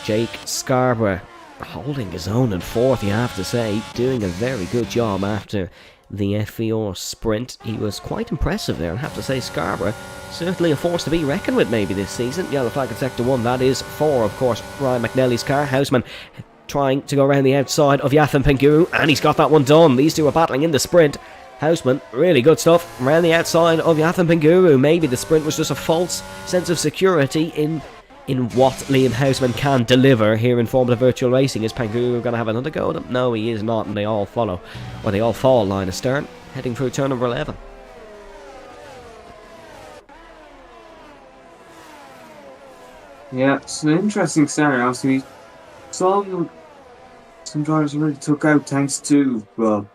S1: Jake Scarborough holding his own in 4th, you have to say, doing a very good job after the FVR sprint. He was quite impressive there, and I have to say Scarborough certainly a force to be reckoned with maybe this season. Yellow flag in sector 1, that is for, of course, Ryan McNally's car. Houseman trying to go around the outside of Yathan Penguru, and he's got that one done. These two are battling in the sprint. Houseman, really good stuff, around the outside of Yathan Penguru. Maybe the sprint was just a false sense of security in what Liam Houseman can deliver here in Formula Virtual Racing. Is Penguru going to have another go at him? No, he is not, and they all follow, or they all fall line astern, heading through turn number 11.
S3: Yeah, it's an interesting start. Obviously, some some drivers really took out thanks to, well,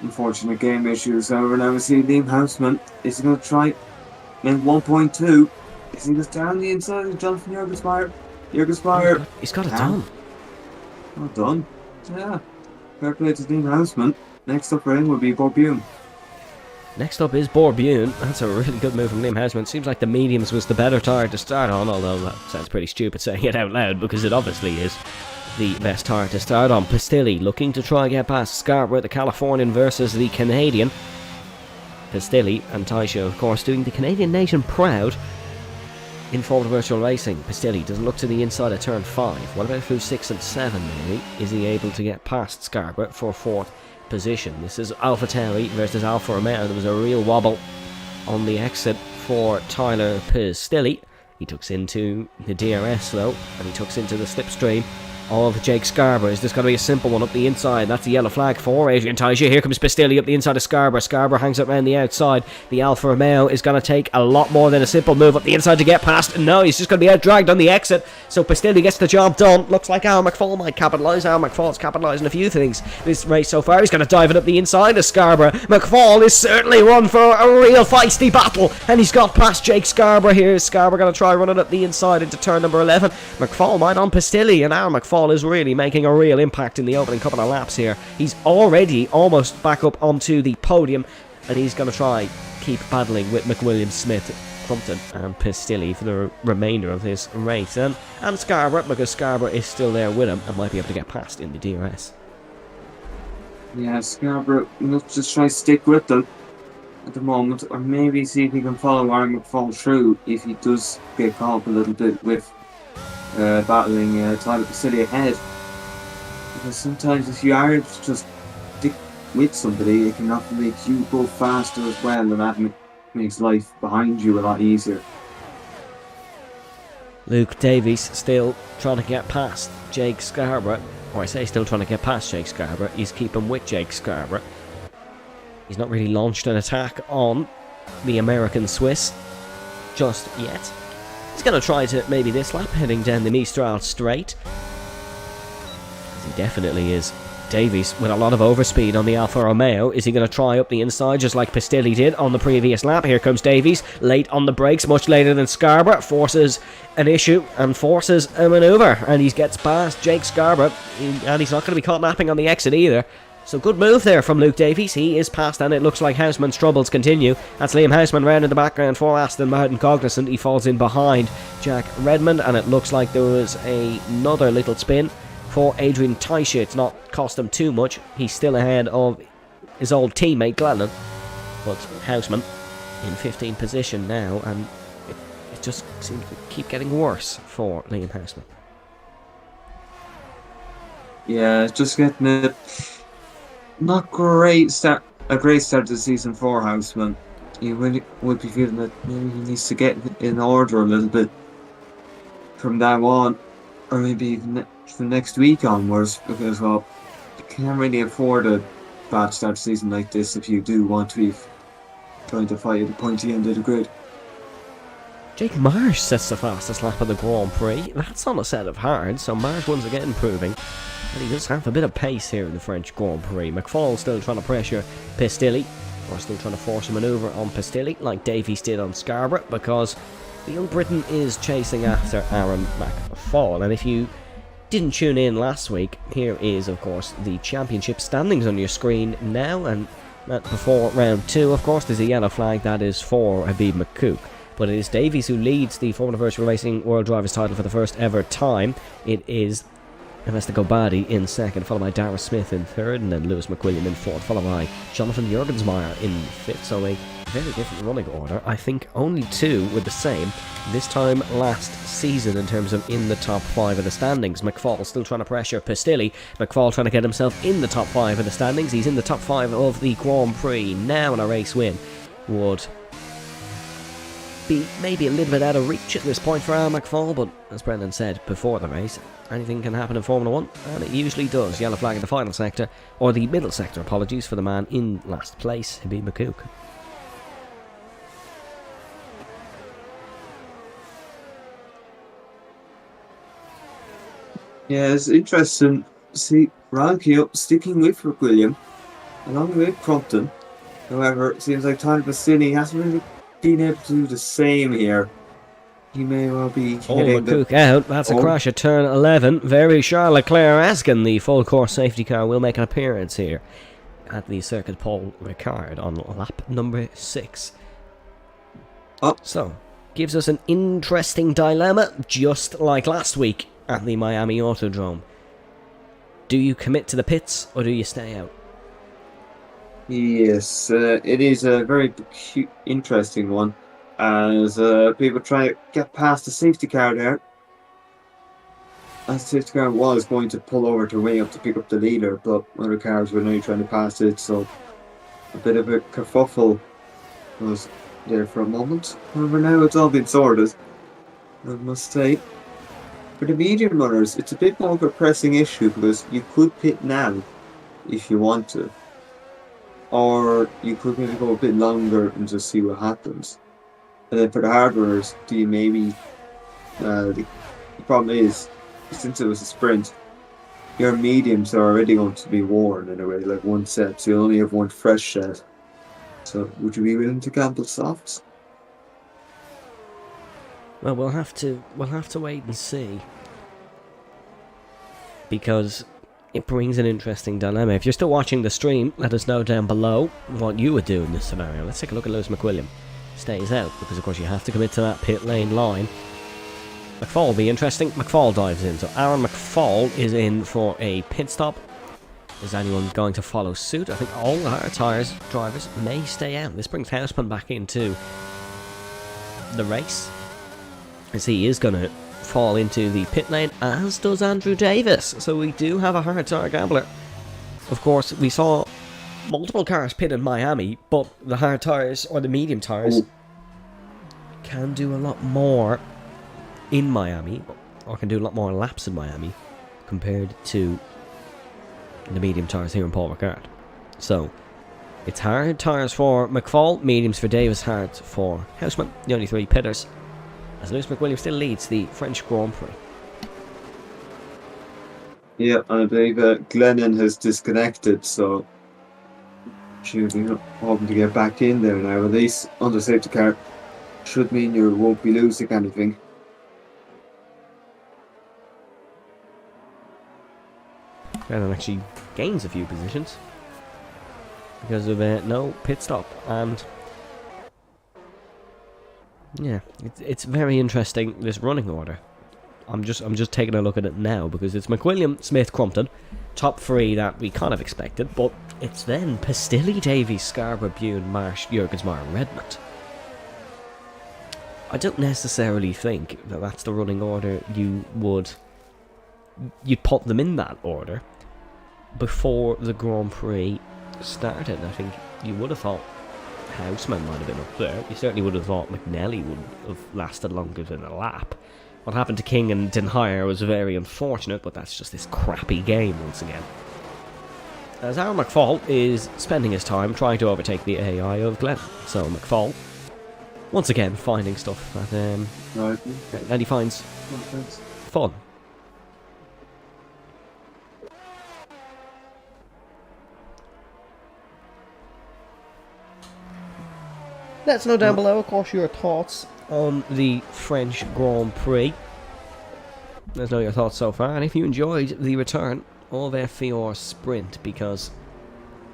S3: unfortunate game issues. However, now we see Liam Houseman is going to try in 1.2. Is he goes down the inside of Jonathan Jurgensmeyer? Jurgensmeyer,
S1: He's got it
S3: ah,
S1: done.
S3: well done. Yeah, fair play to Liam Houseman. Next up for him will be Bob Hume.
S1: Next up is Borbune. That's a really good move from Liam Houseman. Seems like the mediums was the better tire to start on, although that sounds pretty stupid saying it out loud because it obviously is the best tire to start on. Pistilli looking to try and get past Scarborough, the Californian versus the Canadian. Pistilli and Taisha, of course, doing the Canadian nation proud in Formula Virtual Racing. Pistilli doesn't look to the inside of turn 5. What about through 6 and 7 maybe? Is he able to get past Scarborough for 4th position? This is Alpha Tauri versus Alfa Romeo. There was a real wobble on the exit for Tyler Pistilli. He tucks into the DRS though, and he tucks into the slipstream of Jake Scarborough. Is this going to be a simple one up the inside? That's the yellow flag for Adrian Taisha. Here comes Pistilli up the inside of Scarborough. Scarborough hangs up around the outside. The Alfa Romeo is going to take a lot more than a simple move up the inside to get past. No, he's just going to be out-dragged on the exit. So Pistilli gets the job done. Looks like Al McFall might capitalise. Al McFall's capitalising a few things this race so far. He's going to dive it up the inside of Scarborough. McFall is certainly one for a real feisty battle. And he's got past Jake Scarborough here. Scarborough going to try running up the inside into turn number 11. McFall might on Pistilli, and Al McFall is really making a real impact in the opening couple of laps here. He's already almost back up onto the podium, and he's going to try keep battling with McWilliam, Smith, Crumpton and Pistilli for the remainder of this race. And Scarborough, because Scarborough is still there with him and might be able to get past in the DRS.
S3: Yeah, Scarborough, let's just try to stick with them at the moment, or maybe see if he can follow Aaron McFall through if he does get caught up a little bit with battling Tyler Pistilli ahead. Because sometimes if you are just stick with somebody, it can often make you go faster as well, and that makes life behind you a lot easier.
S1: Luke Davies still trying to get past Jake Scarborough. Or I say still trying to get past Jake Scarborough. He's keeping with Jake Scarborough. He's not really launched an attack on the American Swiss just yet. He's going to try to maybe this lap heading down the Mistral straight. He definitely is. Davies with a lot of overspeed on the Alfa Romeo. Is he going to try up the inside just like Pistilli did on the previous lap? Here comes Davies, late on the brakes, much later than Scarborough. Forces an issue and forces a manoeuvre, and he gets past Jake Scarborough, and he's not going to be caught napping on the exit either. So good move there from Luke Davies. He is past, and it looks like Houseman's troubles continue. That's Liam Houseman round in the background for Aston Martin Cognizant. He falls in behind Jack Redmond, and it looks like there was another little spin for Adrian Taisha. It's not cost him too much. He's still ahead of his old teammate Glennon, but Houseman in 15th position now, and it just seems to keep getting worse for Liam Houseman.
S3: Yeah, just getting a not great start. A great start to the season for Houseman. You would be feeling that maybe he needs to get in order a little bit from now on, or maybe even from next week onwards, because, well, you can't really afford a bad start to season like this if you do want to be trying to fight at the pointy end of the grid.
S1: Jake Marsh sets the fastest lap of the Grand Prix. That's on a set of hards, so Marsh once again proving that he does have a bit of pace here in the French Grand Prix. McFall still trying to pressure Pistilli, or still trying to force a manoeuvre on Pistilli, like Davies did on Scarborough, because the young Briton is chasing after Aaron McFall. And if you didn't tune in last week, here is, of course, the championship standings on your screen now, and before round 2, of course, there's a yellow flag that is for Habib McCook. But it is Davies who leads the Formula Virtual Racing World Drivers' title for the first ever time. It is Ernesto Gobadi in second, followed by Dara Smith in third, and then Lewis McWilliam in fourth, followed by Jonathan Jurgensmeyer in fifth. So a very different running order. I think only two were the same this time last season in terms of in the top 5 of the standings. McFall still trying to pressure Pistilli. McFall trying to get himself in the top 5 of the standings. He's in the top 5 of the Grand Prix now, and a race win would be maybe a little bit out of reach at this point for Al McFall, but as Brendan said before the race, anything can happen in Formula 1, and it usually does. Yellow flag in the final sector, or the middle sector, apologies, for the man in last place, Habib McCook.
S2: Yeah, it's interesting to see Ranky sticking with William, along with Crompton. However, it seems like Tyler Bassini hasn't really been able to do the same here. He may well be
S1: Oh,
S2: hitting the.
S1: McCook out. That's a
S2: Oh,
S1: crash at turn 11. Very Charles Leclerc-esque, and the full course safety car will make an appearance here at the Circuit Paul Ricard on lap number 6.
S2: oh,
S1: So, gives us an interesting dilemma, just like last week at the Miami Autodrome. Do you commit to the pits, or do you stay out?
S2: yes, it is a very interesting one. As people try to get past the safety car there. As the safety car was going to pull over to way up to pick up the leader, but other cars were now trying to pass it, so a bit of a kerfuffle was there for a moment. However, now it's all been sorted, I must say. For the medium runners, it's a bit more of a pressing issue because you could pit now if you want to. Or you could maybe go a bit longer and just see what happens. And then for the hard runners, do you maybe... the problem is, since it was a sprint, your mediums are already going to be worn in a way, like one set, so you only have one fresh set. So would you be willing to gamble softs?
S1: Well, we'll have to wait and see, because it brings an interesting dilemma. If you're still watching the stream, let us know down below what you would do in this scenario. Let's take a look at Lewis McWilliam. Stays out, because of course you have to commit to that pit lane line. McFall will be interesting. McFall dives in. So Aaron McFall is in for a pit stop. Is anyone going to follow suit? I think all the hard tyres drivers may stay out. This brings Houseman back into the race, as he is going to fall into the pit lane, as does Andrew Davis. So we do have a hard tyre gambler. Of course, we saw multiple cars pit in Miami, but the hard tyres, or the medium tyres, can do a lot more in Miami, or can do a lot more laps in Miami compared to the medium tyres here in Paul Ricard. So it's hard tyres for McFall, mediums for Davis, hard for Houseman, the only three pitters, as Lewis McWilliam still leads the French Grand Prix.
S2: Yeah, I believe Glennon has disconnected, so she'll be hoping to get back in there now. At least on the safety car should mean you won't be losing anything.
S1: Glennon actually gains a few positions because of no pit stop, and yeah, it's very interesting, this running order. I'm just taking a look at it now because it's McWilliam, Smith, Crumpton, top three that we kind of expected, but it's then Pastilli, Davies, Scarborough, Bune, Marsh, Jurgensmeyer, and Redmond. I don't necessarily think that that's the running order you'd put them in that order before the Grand Prix started. I think you would have thought Houseman might have been up there. You certainly would have thought McNally would have lasted longer than a lap. What happened to King and Denhire was very unfortunate, but that's just this crappy game once again. As Aaron McFall is spending his time trying to overtake the AI of Glenn. So McFall, once again, finding stuff that he finds fun. Let us know down below, of course, your thoughts on the French Grand Prix. Let us know your thoughts so far, and if you enjoyed the return of FVR Sprint, because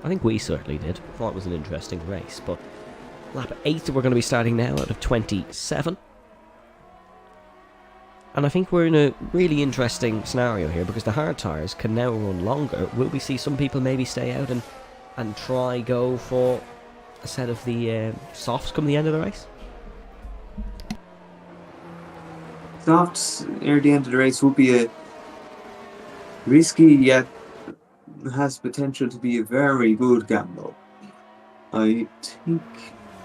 S1: I think we certainly did. Thought it was an interesting race, but lap 8 we're going to be starting now out of 27. And I think we're in a really interesting scenario here, because the hard tyres can now run longer. Will we see some people maybe stay out and try go for a set of the softs come the end of the race?
S2: Softs near the end of the race will be a risky yet has potential to be a very good gamble. I think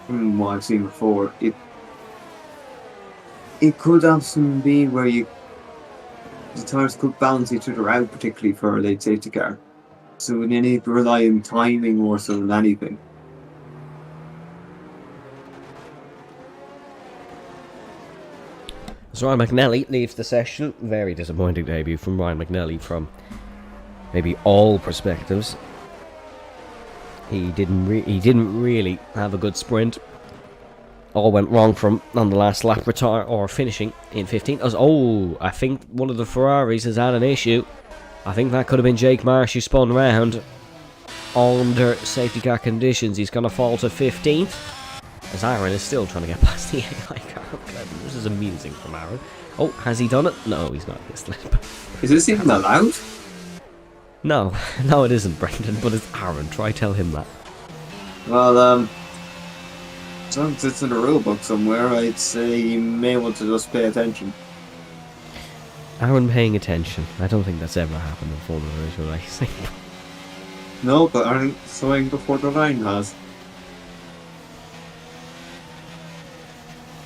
S2: from what I've seen before, it could often be where the tyres could balance each other out, particularly for a late safety car. So we need to rely on timing more so than anything.
S1: So Ryan McNally leaves the session. Very disappointing debut from Ryan McNally from maybe all perspectives. He didn't really have a good sprint. All went wrong from on the last lap, finishing in 15th. I think one of the Ferraris has had an issue. I think that could have been Jake Marsh who spun round under safety car conditions. He's going to fall to 15th. As Aaron is still trying to get past the AI car. This is amusing from Aaron. Oh, has he done it? No, he's not this lap.
S3: Is this even allowed?
S1: No, it isn't, Brendan, but it's Aaron. Try tell him that.
S2: Well, as long as it's in the rule book somewhere, I'd say you may want to just pay attention.
S1: Aaron paying attention. I don't think that's ever happened in Formula Virtual Racing.
S2: No, but Aaron throwing before the line has.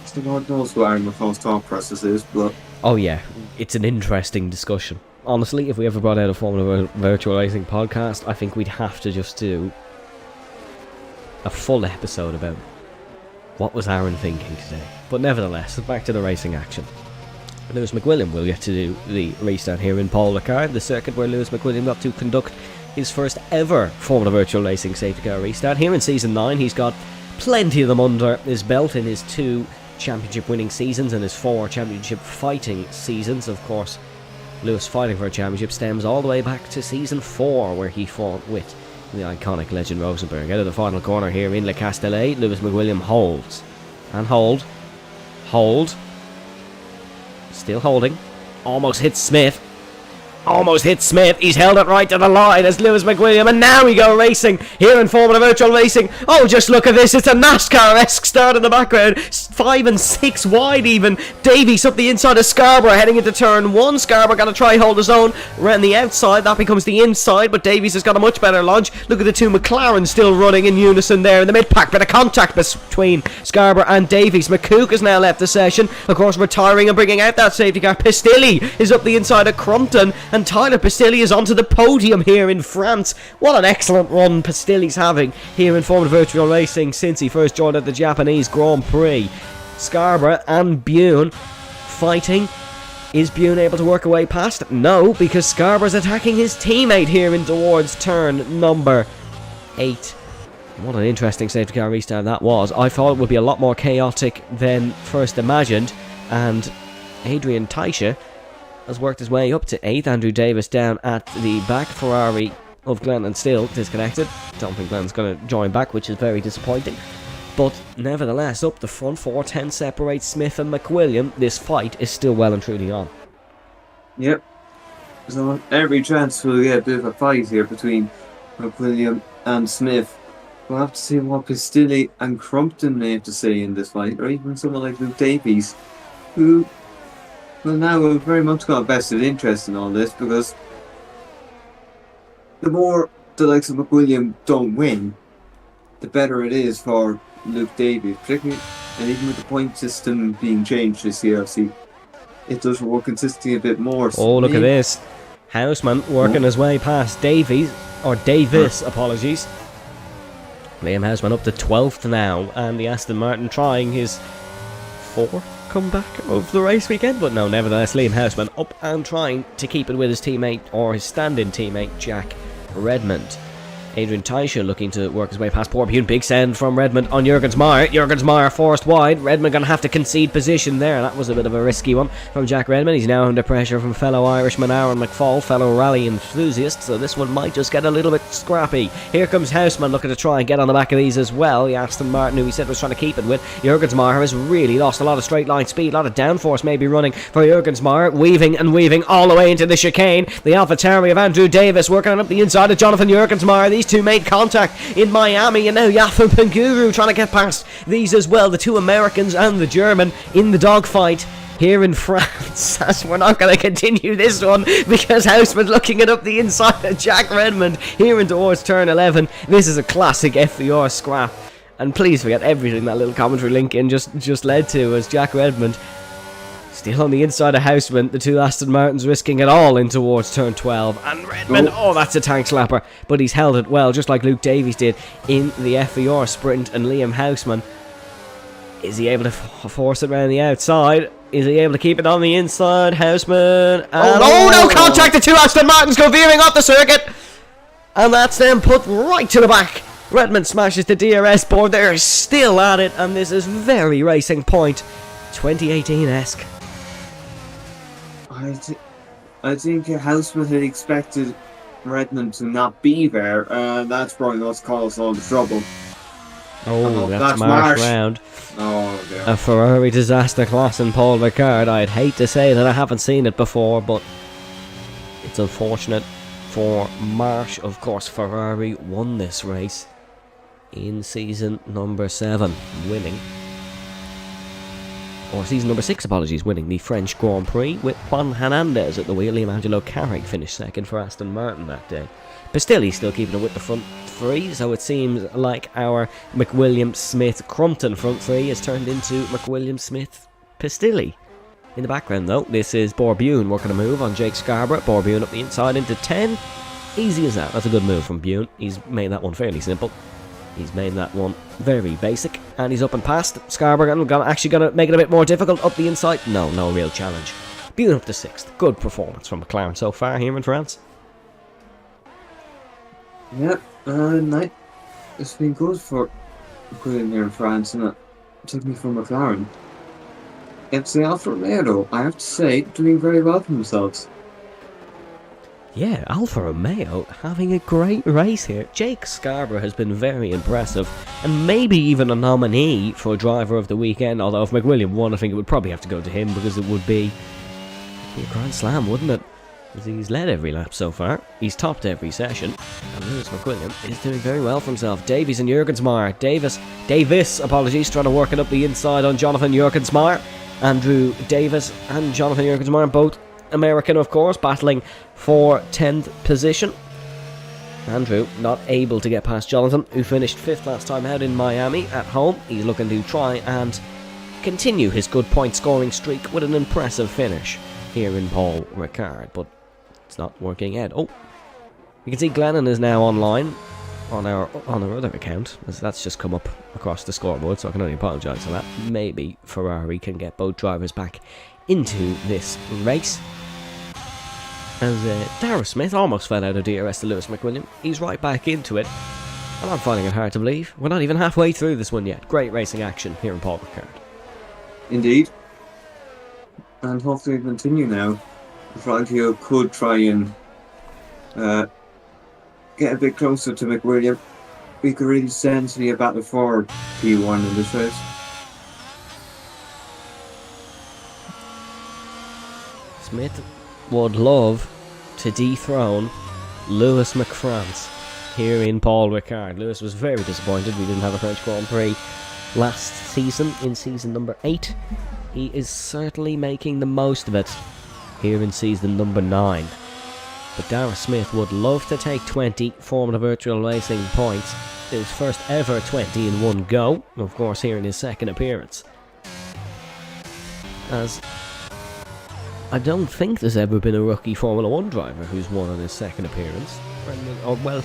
S2: So God knows who Aaron McCall's thought process is, but...
S1: Oh yeah, it's an interesting discussion. Honestly, if we ever brought out a Formula Virtual Racing podcast, I think we'd have to just do a full episode about what was Aaron thinking today. But nevertheless, back to the racing action. Lewis McWilliam will get to do the restart here in Paul Ricard, the circuit where Lewis McWilliam got to conduct his first ever Formula Virtual Racing safety car restart. Here in Season 9, he's got plenty of them under his belt in his 2 championship winning seasons and his 4 championship fighting seasons. Of course, Lewis fighting for a championship stems all the way back to Season 4, where he fought with the iconic legend Rosenberg. Out of the final corner here in Le Castellet, Lewis McWilliam holds. And hold. Still holding. Almost hits Smith. He's held it right to the line as Lewis McWilliam, and now we go racing here in Formula Virtual Racing. Oh, just look at this. It's a NASCAR-esque start in the background. 5 and 6 wide even. Davies up the inside of Scarborough heading into turn 1. Scarborough going to try hold his own around the outside. That becomes the inside, but Davies has got a much better launch. Look at the 2 McLarens still running in unison there in the mid-pack. Bit of contact between Scarborough and Davies. McCook has now left the session. Of course, retiring and bringing out that safety car. Pistilli is up the inside of Crumpton. And Tyler Pistilli is onto the podium here in France. What an excellent run Pistilli's having here in Formula Virtual Racing since he first joined at the Japanese Grand Prix. Scarborough and Bune fighting. Is Bune able to work away past? No, because Scarborough's attacking his teammate here in towards turn number 8. What an interesting safety car restart that was. I thought it would be a lot more chaotic than first imagined, and Adrian Taisha has worked his way up to 8th. Andrew Davis down at the back. Ferrari of Glenn and still disconnected. Don't think Glenn's going to join back, which is very disappointing. But nevertheless, up the front, 4:10 separates Smith and McWilliam. This fight is still well and truly on.
S2: Yep. So every chance we'll get a bit of a fight here between McWilliam and Smith. We'll have to see what Pistilli and Crumpton may have to say in this fight, or even someone like Luke Davies, who... Well, now we've very much got a vested interest in all this, because the more the likes of McWilliam don't win, the better it is for Luke Davies, particularly, and even with the point system being changed this year, obviously, it does reward consistency a bit more.
S1: Oh, look at this. Houseman working his way past Davies, apologies. Liam Houseman up to 12th now, and the Aston Martin trying his 4th comeback of the race weekend, but no, nevertheless, Liam Houseman up and trying to keep it with his teammate, or his stand-in teammate, Jack Redmond. Adrian Taisha looking to work his way past poor Bune. Big send from Redmond on Jurgens-Meyer. Jurgens-Meyer forced wide. Redmond going to have to concede position there. That was a bit of a risky one from Jack Redmond. He's now under pressure from fellow Irishman Aaron McFall, fellow rally enthusiast, so this one might just get a little bit scrappy. Here comes Houseman looking to try and get on the back of these as well. The Aston Martin, who he said was trying to keep it with. Jurgens-Meyer has really lost a lot of straight line speed. A lot of downforce maybe running for Jurgens-Meyer. Weaving and weaving all the way into the chicane. The AlphaTauri of Andrew Davis working up the inside of Jonathan Jurgens-Meyer. These two made contact in Miami, and now Yaffa Panguru trying to get past these as well. The 2 Americans and the German in the dogfight here in France. As we're not going to continue this one because Houseman looking it up the inside of Jack Redmond here in towards turn 11. This is a classic FVR scrap, and please forget everything that little commentary link in just led to, as Jack Redmond still on the inside of Houseman. The 2 Aston Martins risking it all in towards turn 12. And Redmond, that's a tank slapper. But he's held it well, just like Luke Davies did in the FVR sprint. And Liam Houseman, is he able to force it around the outside? Is he able to keep it on the inside? Houseman. And
S2: Oh,
S1: no contact! The two Aston Martins go veering off the circuit. And that's then put right to the back. Redmond smashes the DRS board. They're still at it, and this is very Racing Point 2018-esque.
S2: I think Houseman had expected Redmond to not be there. That's probably what's caused all the trouble.
S1: Oh, that's
S2: Marsh.
S1: round.
S2: Oh, dear.
S1: A Ferrari disaster class in Paul Ricard. I'd hate to say that I haven't seen it before, but it's unfortunate for Marsh. Of course, Ferrari won this race in season number 7, winning. Or season number 6, apologies, winning the French Grand Prix with Juan Hernandez at the wheel. Liam Angelo Carrick finished second for Aston Martin that day. But still, he's still keeping it with the front three, so it seems like our McWilliams-Smith-Crumpton front three has turned into McWilliams-Smith-Pistilli. In the background, though, this is Borbune working a move on Jake Scarborough. Borbune up the inside into 10. Easy as that. That's a good move from Bune. He's made that one fairly simple. He's made that one very basic. And he's up and past Scarborough. Actually going to make it a bit more difficult up the inside. No real challenge. Bune up to 6th. Good performance from McLaren so far here in France.
S2: Yep, it's been good for McQuillan here in France, and it took me from McLaren. It's the Alfa Romeo, though, I have to say, doing very well for themselves.
S1: Yeah, Alfa Romeo having a great race here. Jake Scarborough has been very impressive, and maybe even a nominee for driver of the weekend, although if McWilliam won, I think it would probably have to go to him, because it would be a Grand Slam, wouldn't it? He's led every lap so far. He's topped every session. And Lewis McWilliam is doing very well for himself. Davies and Jurgensmeyer. Davis, apologies, trying to work it up the inside on Jonathan Jurgensmeyer. Andrew Davis and Jonathan Jurgensmeyer, both American, of course, battling for 10th position. Andrew not able to get past Jonathan, who finished 5th last time out in Miami at home. He's looking to try and continue his good point scoring streak with an impressive finish here in Paul Ricard, but it's not working out. Oh, you can see Glennon is now online on our other account, as that's just come up across the scoreboard, so I can only apologise for that. Maybe Ferrari can get both drivers back into this race. As Darragh Smith almost fell out of DRS to Lewis McWilliam, he's right back into it, and I'm finding it hard to believe. We're not even halfway through this one yet. Great racing action here in Paul Ricard.
S2: Indeed. And hopefully continue now. Fangio could try and get a bit closer to McWilliam. We could really stand to be a battle for P1 in this race.
S1: Smith would love to dethrone Lewis McFrance here in Paul Ricard. Lewis was very disappointed we didn't have a French Grand Prix last season, in season number 8. He is certainly making the most of it here in season number 9. But Darragh Smith would love to take 20 Formula Virtual Racing points. His first ever 20 in one go, of course here in his second appearance. As I don't think there's ever been a rookie Formula 1 driver who's won on his second appearance. Or, well,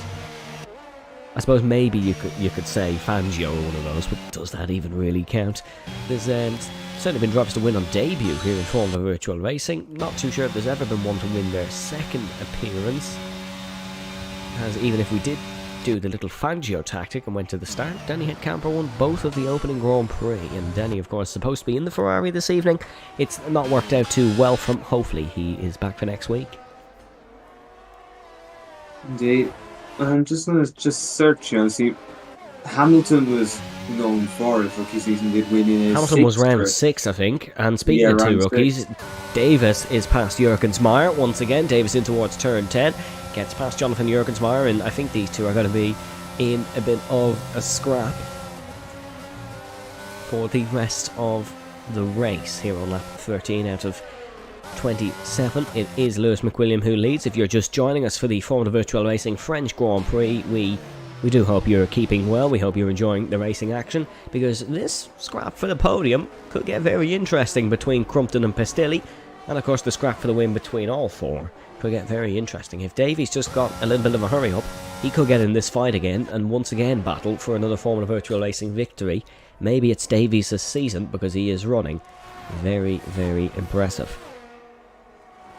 S1: I suppose maybe you could say Fangio or one of those, but does that even really count? There's certainly been drops to win on debut here in Formula Virtual Racing. Not too sure if there's ever been one to win their second appearance. As even if we did do the little Fangio tactic and went to the start, Danny Headcamper won both of the opening Grand Prix, and Danny, of course, supposed to be in the Ferrari this evening. It's not worked out too well for him. Hopefully he is back for next week.
S2: Indeed. I'm just going to search, see, Hamilton was known for his rookie season, did win in his
S1: Hamilton was round
S2: race.
S1: 6, I think, and speaking of two rookies, Davis is past Jurgensmeyer once again. Davis in towards turn 10, gets past Jonathan Jurgensmeyer, and I think these two are going to be in a bit of a scrap for the rest of the race here on lap 13 out of 27. It is Lewis McWilliam who leads. If you're just joining us for the Formula Virtual Racing French Grand Prix, we do hope you're keeping well. We hope you're enjoying the racing action, because this scrap for the podium could get very interesting between Crumpton and Pistilli, and of course the scrap for the win between all four could get very interesting. If Davies just got a little bit of a hurry up, he could get in this fight again and once again battle for another Formula Virtual Racing victory. Maybe it's Davies' season, because he is running Very, very impressive.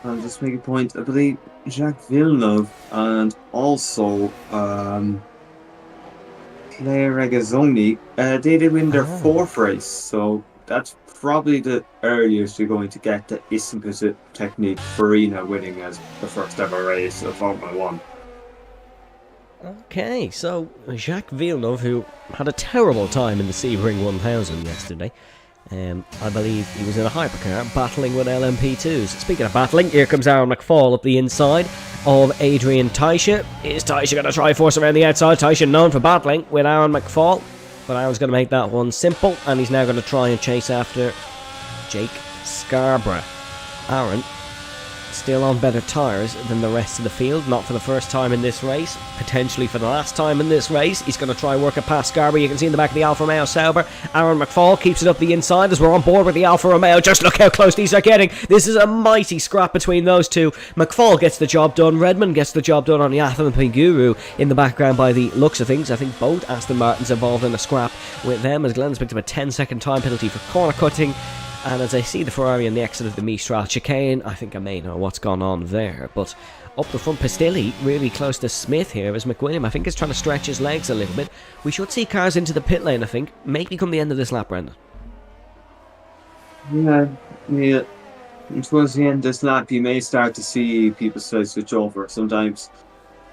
S2: I'll just make a point. I believe Jacques Villeneuve and also Claire Regazzoni, they did win their fourth race, so that's probably the earliest you're going to get the Ismplicit technique Farina winning as the first ever race of Formula 1.
S1: Okay, so Jacques Villeneuve, who had a terrible time in the Sebring 1000 yesterday, I believe he was in a hypercar battling with LMP2s. Speaking of battling, here comes Aaron McFall up the inside of Adrian Taisha. Is Taisha going to try force around the outside? Taisha known for battling with Aaron McFall, but Aaron's going to make that one simple, and he's now going to try and chase after Jake Scarborough. Aaron still on better tyres than the rest of the field, not for the first time in this race, potentially for the last time in this race. He's going to try work it past Scarborough. You can see in the back of the Alfa Romeo Sauber, Aaron McFall keeps it up the inside as we're on board with the Alfa Romeo. Just look how close these are getting. This is a mighty scrap between those two. McFall gets the job done, Redmond gets the job done on the Atham Pinguru in the background by the looks of things. I think both Aston Martins involved in a scrap with them, as Glenn's picked up a 10-second time penalty for corner cutting. And as I see the Ferrari on the exit of the Mistral chicane, I think I may know what's gone on there. But up the front, Pistilli really close to Smith here as McWilliam, I think, is trying to stretch his legs a little bit. We should see cars into the pit lane, I think, maybe come the end of this lap, Brendan.
S2: Yeah. Towards the end of this lap, you may start to see people switch over. Sometimes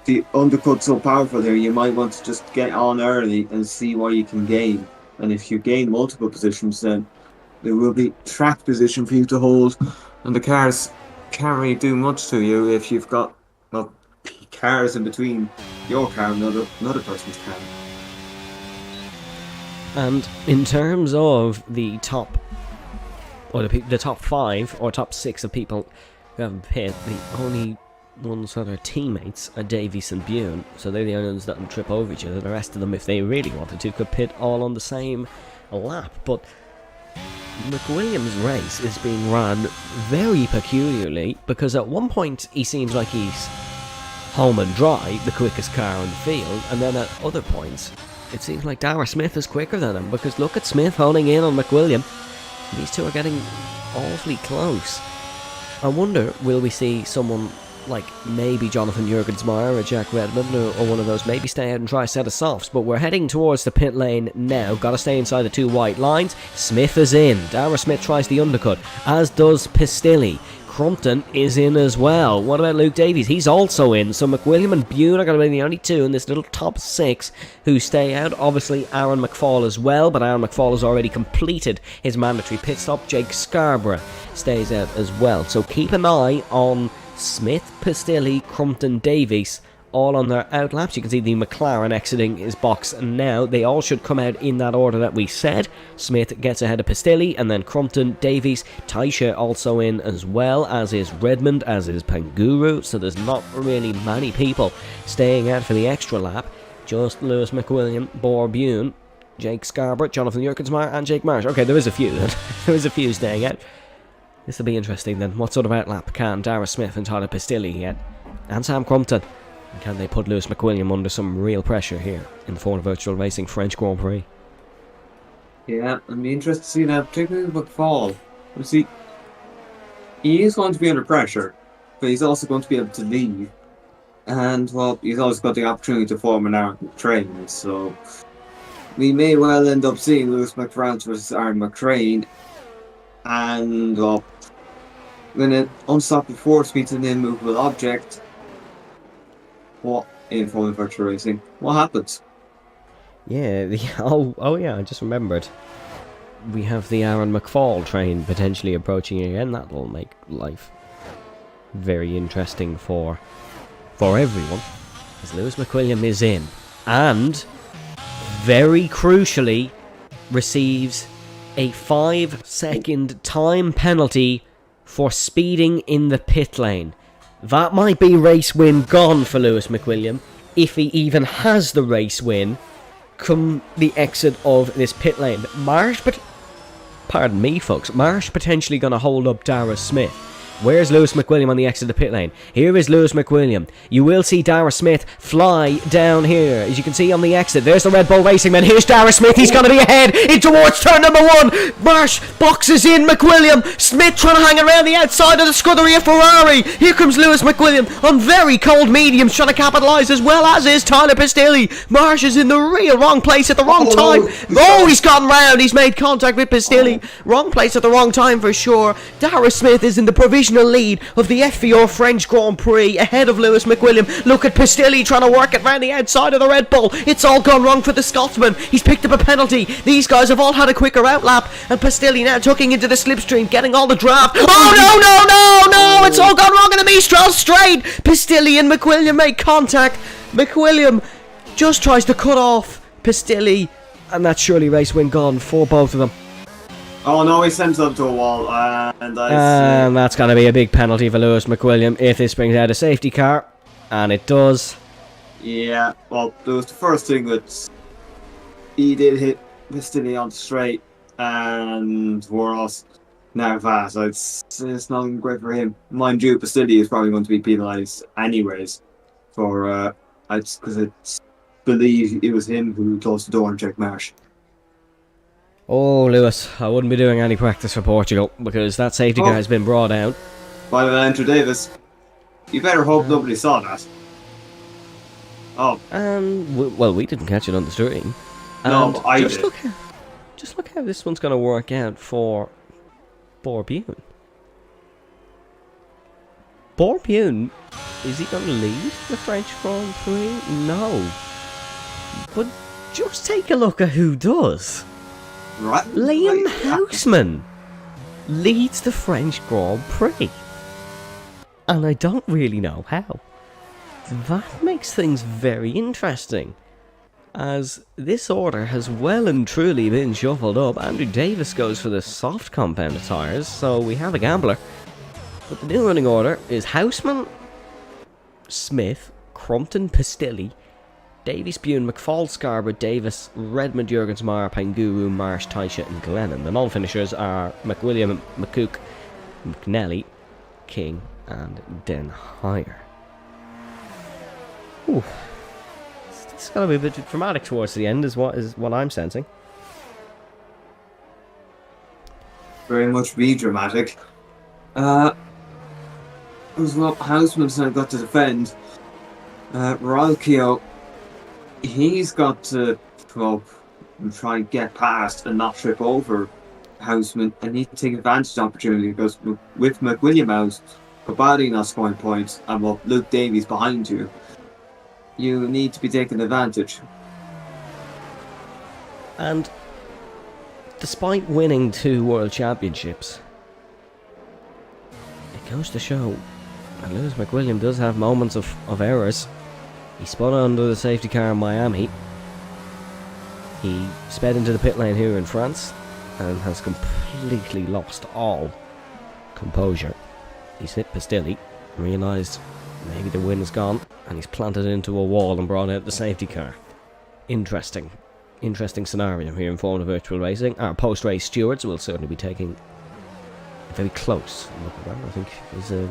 S2: the undercut's so powerful here, you might want to just get on early and see what you can gain. And if you gain multiple positions, then there will be track position for you to hold, and the cars can't really do much to you if you've got cars in between your car and another person's car.
S1: And in terms of the top, or the top 5 or top 6 of people who haven't pit, the only ones that are teammates are Davies and Bune, so they're the only ones that can trip over each other. The rest of them, if they really wanted to, could pit all on the same lap. But McWilliam's race is being run very peculiarly, because at one point he seems like he's home and dry, the quickest car on the field, and then at other points it seems like Dara Smith is quicker than him, because look at Smith honing in on McWilliam. These two are getting awfully close. I wonder, will we see someone like maybe Jonathan Jurgensmeyer or Jack Redmond or one of those maybe stay out and try a set of softs? But we're heading towards the pit lane now. Got to stay inside the 2 white lines. Smith is in. Dara Smith tries the undercut, as does Pistilli. Crumpton is in as well. What about Luke Davies? He's also in. So McWilliam and Bune are going to be the only two in this little top 6 who stay out. Obviously Aaron McFall as well, but Aaron McFall has already completed his mandatory pit stop. Jake Scarborough stays out as well. So keep an eye on Smith, Pistilli, Crumpton, Davies, all on their out laps. You can see the McLaren exiting his box, and now they all should come out in that order that we said. Smith gets ahead of Pistilli, and then Crumpton, Davies, Taisha also in as well, as is Redmond, as is Panguru. So there's not really many people staying out for the extra lap. Just Lewis McWilliam, Bor Bune, Jake Scarborough, Jonathan Jurgensmeyer, and Jake Marsh. Okay, there is a few then. There is a few staying out. This will be interesting then. What sort of outlap can Dara Smith and Tyler Pistilli get? And Sam Crumpton? And can they put Lewis McWilliam under some real pressure here in the Ford Virtual Racing French Grand Prix?
S2: Yeah, I'd be interested to see that, particularly with McFall. You see, he is going to be under pressure, but he's also going to be able to lead. And, well, he's also got the opportunity to form an Aaron McTrain, so we may well end up seeing Lewis McFrance versus Aaron McTrain. And, well, when an unstoppable force meets an immovable object, what in Formula Virtual Racing, what happens?
S1: Yeah, oh yeah, I just remembered. We have the Aaron McFall train potentially approaching again. That will make life very interesting for everyone, as Lewis McWilliam is in, and very crucially receives a 5-second time penalty for speeding in the pit lane. That might be race win gone for Lewis McWilliam, if he even has the race win come the exit of this pit lane. Marsh potentially going to hold up Dara Smith. Where's Lewis McWilliam on the exit of the pit lane? Here is Lewis McWilliam. You will see Dara Smith fly down here. As you can see on the exit, there's the Red Bull Racing Man. Here's Dara Smith. He's going to be ahead in towards turn number 1. Marsh boxes in McWilliam. Smith trying to hang around the outside of the Scuderia Ferrari. Here comes Lewis McWilliam on very cold mediums trying to capitalise, as well as is Tyler Pistilli. Marsh is in the real wrong place at the wrong time. Oh, he's gone round. He's made contact with Pistilli. Wrong place at the wrong time for sure. Dara Smith is in the provisional lead of the FVR French Grand Prix ahead of Lewis McWilliam. Look at Pistilli trying to work it round the outside of the Red Bull. It's all gone wrong for the Scotsman. He's picked up a penalty. These guys have all had a quicker outlap, and Pistilli now tucking into the slipstream, getting all the draft. Oh no! It's all gone wrong in the Mistral straight. Pistilli and McWilliam make contact. McWilliam just tries to cut off Pistilli, and that's surely race win gone for both of them.
S2: Oh no, he sends up to a wall, and
S1: That's going to be a big penalty for Lewis McWilliam if this brings out a safety car, and it does.
S2: Yeah, well, there was the first thing that he did hit Pistilli on straight, and we're all nervous. It's not great for him. Mind you, Pistilli is probably going to be penalised anyways for because I believe it was him who closed the door and checked Marsh.
S1: Oh, Lewis, I wouldn't be doing any practice for Portugal because that safety car has been brought out.
S2: By the way, Andrew Davis, you better hope nobody saw that. Oh.
S1: Well, we didn't catch it on the stream.
S2: No,
S1: And
S2: I
S1: just
S2: did.
S1: look how this one's going to work out for Borbune. Borbune, is he going to lead the French Grand Prix? No. But just take a look at who does.
S2: Right.
S1: Liam
S2: Right.
S1: Houseman leads the French Grand Prix. And I don't really know how. That makes things very interesting, as this order has well and truly been shuffled up. Andrew Davis goes for the soft compound tyres, so we have a gambler. But the new running order is Houseman, Smith, Crumpton, Pistilli, Davies, Bune, McFall, Scarborough, Davis, Redmond, Jurgens, Meyer, Panguru, Marsh, Taisha and Glennon. The non-finishers are McWilliam, McCook, McNelly, King and Den Hire. Ooh. It's going to be a bit dramatic towards the end is what I'm sensing.
S2: Very much be dramatic. As well, Houseman's now got to defend. Ralkio, he's got to come up and try and get past and not trip over Houseman, and he can take advantage of the opportunity because with McWilliam out, Kabadi not scoring points, and with Luke Davies behind you, you need to be taking advantage.
S1: And despite winning 2 World Championships, it goes to show that Lewis McWilliam does have moments of errors. He spun under the safety car in Miami. He sped into the pit lane here in France and has completely lost all composure. He's hit Pistilli, realised maybe the win is gone, and he's planted into a wall and brought out the safety car. Interesting scenario here in Formula Virtual Racing. Our post-race stewards will certainly be taking a very close look at that. I think is a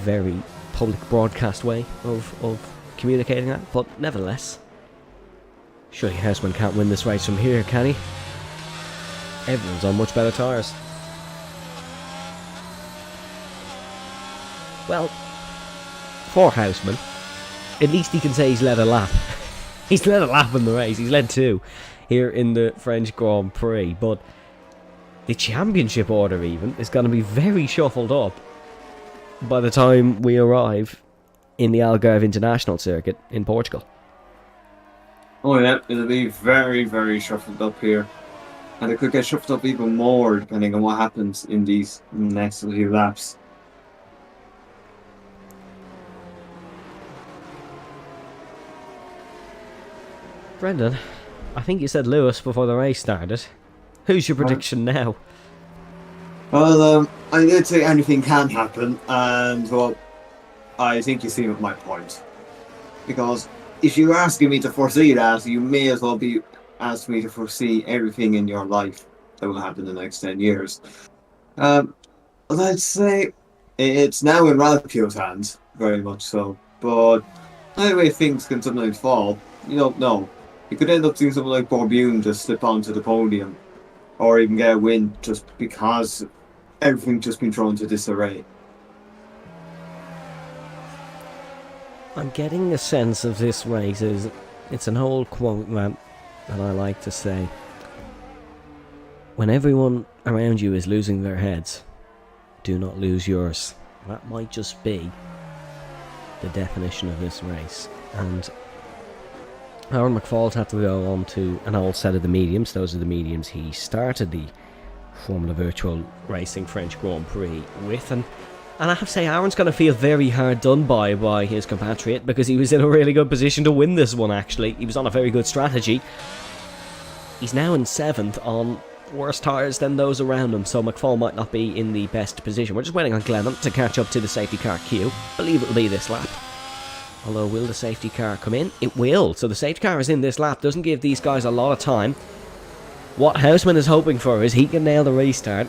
S1: very public broadcast way of communicating that, but nevertheless, surely Houseman can't win this race from here, can he? Everyone's on much better tyres. Well, for Houseman, at least he can say he's led a lap. He's led a lap in the race. He's led 2 here in the French Grand Prix. But the championship order even is going to be very shuffled up by the time we arrive in the Algarve International Circuit in Portugal.
S2: Oh yeah, it'll be very, very shuffled up here. And it could get shuffled up even more depending on what happens in these next few laps.
S1: Brendan, I think you said Lewis before the race started. Who's your prediction now?
S2: Well, I did say anything can happen, and well, I think you see my point. Because if you're asking me to foresee that, you may as well be asking me to foresee everything in your life that will happen in the next 10 years. Let's say it's now in Ralphio's hands, very much so. But either way, things can sometimes fall. You don't know. You could end up seeing someone like Borbune just slip onto the podium, or even get a win just because everything's just been thrown into disarray.
S1: I'm getting a sense of this race is it's an old quote that I like to say. When everyone around you is losing their heads, do not lose yours. That might just be the definition of this race. And Aaron McFall's had to go on to an old set of the mediums. Those are the mediums he started the Formula Virtual Racing French Grand Prix with. And I have to say, Aaron's going to feel very hard done by his compatriot, because he was in a really good position to win this one, actually. He was on a very good strategy. He's now in 7th on worse tyres than those around him, so McFall might not be in the best position. We're just waiting on Glennon to catch up to the safety car queue. I believe it'll be this lap. Although, will the safety car come in? It will. So the safety car is in this lap. Doesn't give these guys a lot of time. What Houseman is hoping for is he can nail the restart.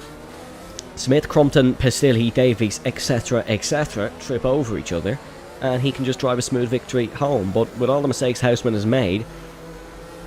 S1: Smith, Crumpton, Pistilli, Davies, etc., etc. trip over each other, and he can just drive a smooth victory home. But with all the mistakes Houseman has made,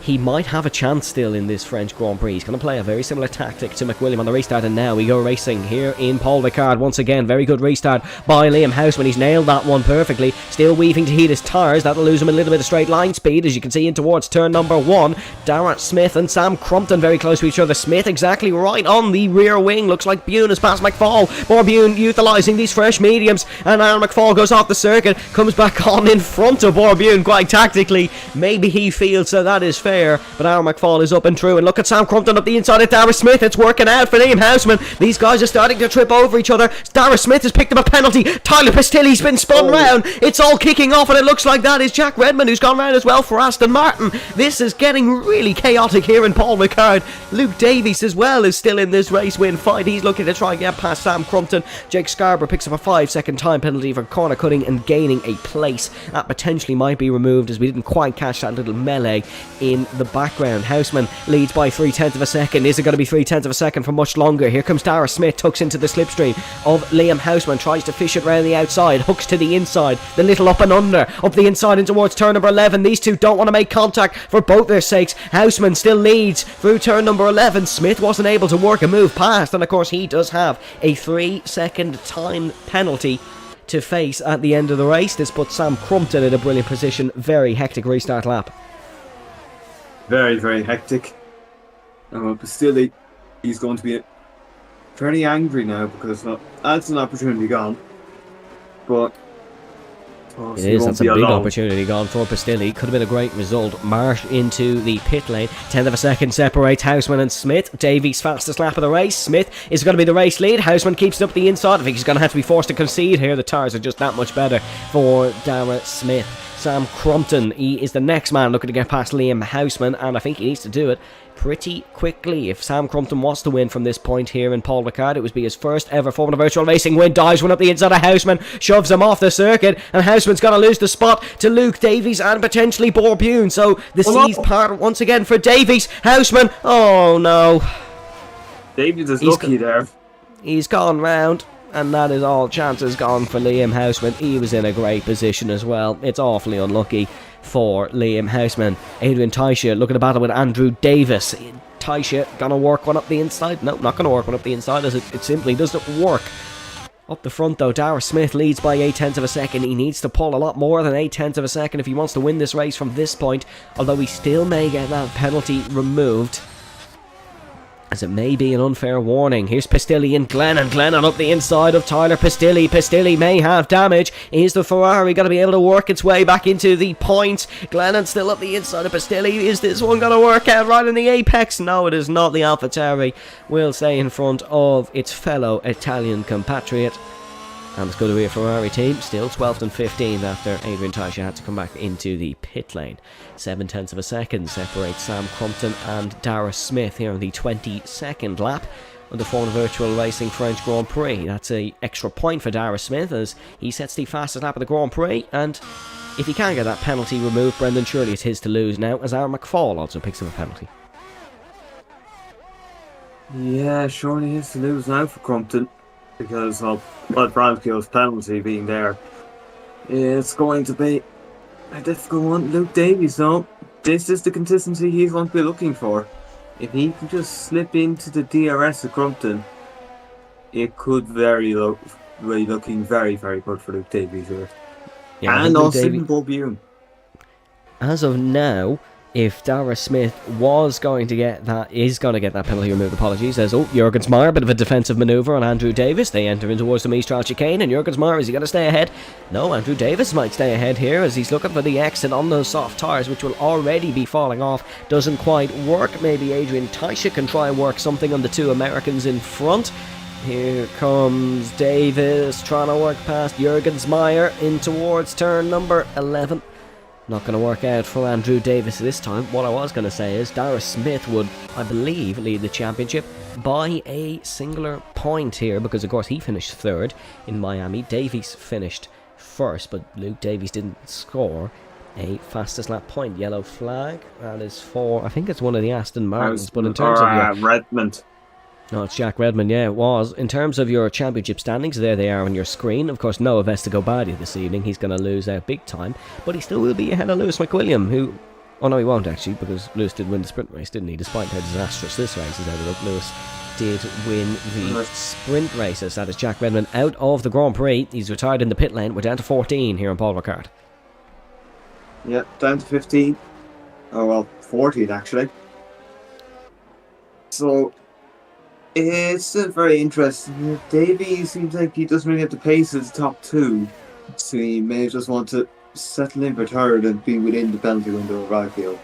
S1: he might have a chance still in this French Grand Prix. He's going to play a very similar tactic to McWilliam on the restart, and now we go racing here in Paul Ricard. Once again, very good restart by Liam Houseman. He's nailed that one perfectly. Still weaving to heat his tyres. That'll lose him a little bit of straight line speed, as you can see, in towards turn number 1. Darragh Smith and Sam Crumpton very close to each other. Smith exactly right on the rear wing. Looks like Bune has passed McFall. More Bune utilising these fresh mediums, and Aaron McFall goes off the circuit, comes back on in front of Borbune quite tactically. Maybe he feels that is fair. But Aaron McFall is up and through, and look at Sam Crumpton up the inside of Darragh Smith. It's working out for Liam Houseman. These guys are starting to trip over each other. Darragh Smith has picked up a penalty. Tyler Pistilli's been spun round. It's all kicking off, and it looks like that is Jack Redmond, who's gone round as well for Aston Martin. This is getting really chaotic here in Paul Ricard. Luke Davies as well is still in this race win fight. He's looking to try and get past Sam Crumpton. Jake Scarborough picks up a 5-second time penalty for corner cutting and gaining a place. That potentially might be removed, as we didn't quite catch that little melee in the background. Houseman leads by 0.3 of a second. Is it going to be 0.3 of a second for much longer? Here comes Darragh Smith, tucks into the slipstream of Liam Houseman, tries to fish it round the outside, hooks to the inside, the little up and under, up the inside and towards turn number 11. These two don't want to make contact for both their sakes. Houseman still leads through turn number 11. Smith wasn't able to work a move past, and of course he does have a 3-second time penalty to face at the end of the race. This puts Sam Crumpton in a brilliant position. Very hectic restart lap.
S2: Very, very hectic. Pistilli, he's going to be very angry now, because that's an opportunity gone. But
S1: it is, that's a big opportunity gone for Pistilli. Could have been a great result. Marsh into the pit lane. 10th of a second separates Houseman and Smith. Davies fastest lap of the race. Smith is going to be the race lead. Houseman keeps it up the inside. I think he's going to have to be forced to concede here. The tyres are just that much better for Darragh Smith. Sam Crumpton, he is the next man looking to get past Liam Houseman, and I think he needs to do it pretty quickly. If Sam Crumpton wants to win from this point here in Paul Ricard, it would be his first ever Formula Virtual Racing win. Dives one up the inside of Houseman, shoves him off the circuit, and Houseman's going to lose the spot to Luke Davies and potentially Borbune. So the C's part once again for Davies. Houseman, oh no.
S2: Davies is lucky there.
S1: He's gone round. And that is all chances gone for Liam Houseman. He was in a great position as well. It's awfully unlucky for Liam Houseman. Adrian Taisha looking to battle with Andrew Davis. Taisha gonna work one up the inside? No, not gonna work one up the inside, as it simply doesn't work. Up the front though, Darragh Smith leads by 0.8 of a second. He needs to pull a lot more than 0.8 of a second if he wants to win this race from this point. Although he still may get that penalty removed, as it may be an unfair warning. Here's Pistilli and Glennon up the inside of Tyler Pistilli. Pistilli may have damage. Is the Ferrari going to be able to work its way back into the points? Glennon still up the inside of Pistilli. Is this one going to work out right in the apex? No, it is not. The AlphaTauri will stay in front of its fellow Italian compatriot. And it's going to be a Ferrari team, still 12th and 15th after Adrian Taisha had to come back into the pit lane. 0.7 of a second separates Sam Crumpton and Darragh Smith here on the 22nd lap of the Formula Virtual Racing French Grand Prix. That's an extra point for Darragh Smith, as he sets the fastest lap of the Grand Prix, and if he can't get that penalty removed, Brendan, surely it's his to lose now, as Aaron McFall also picks up a penalty.
S2: Yeah, surely his to lose now for Crumpton. because of Brownfield's penalty being there. It's going to be a difficult one. Luke Davies, though, this is the consistency he's going to be looking for. If he can just slip into the DRS of Crumpton, it could be looking very, very good for Luke Davies here.
S1: Yeah, I
S2: And
S1: think Luke
S2: also
S1: Davies,
S2: Bob
S1: as of now, if Dara Smith is going to get that penalty removed, apologies, as Jurgensmeyer, a bit of a defensive manoeuvre on Andrew Davis. They enter in towards the Mistral chicane, and Jurgensmeyer, is he going to stay ahead? No, Andrew Davis might stay ahead here as he's looking for the exit on those soft tyres, which will already be falling off. Doesn't quite work. Maybe Adrian Taisha can try and work something on the two Americans in front. Here comes Davis trying to work past Jurgensmeyer in towards turn number 11. Not going to work out for Andrew Davis this time. What I was going to say is Dara Smith would, I believe, lead the championship by a singular point here, because of course he finished third in Miami. Davies finished first, but Luke Davies didn't score a fastest lap point. Yellow flag. That is for, I think it's one of the Aston Martins, but in terms of your
S2: Redmond.
S1: No, it's Jack Redmond, yeah, it was. In terms of your championship standings, there they are on your screen. Of course, Noah Vestigobadi this evening. He's going to lose out big time, but he still will be ahead of Lewis McWilliam, who... Oh, no, he won't, actually, because Lewis did win the sprint race, didn't he? Despite how disastrous this race has ended up, Lewis did win the sprint races. That is Jack Redmond out of the Grand Prix. He's retired in the pit lane. We're down to 14 here on Paul Ricard.
S2: Yeah, down to 15. Oh, well, 14, actually. So... it's still very interesting. Davies seems like he doesn't really have the pace as top two, so he may just want to settle in for third and be within the penalty window of Ryfield.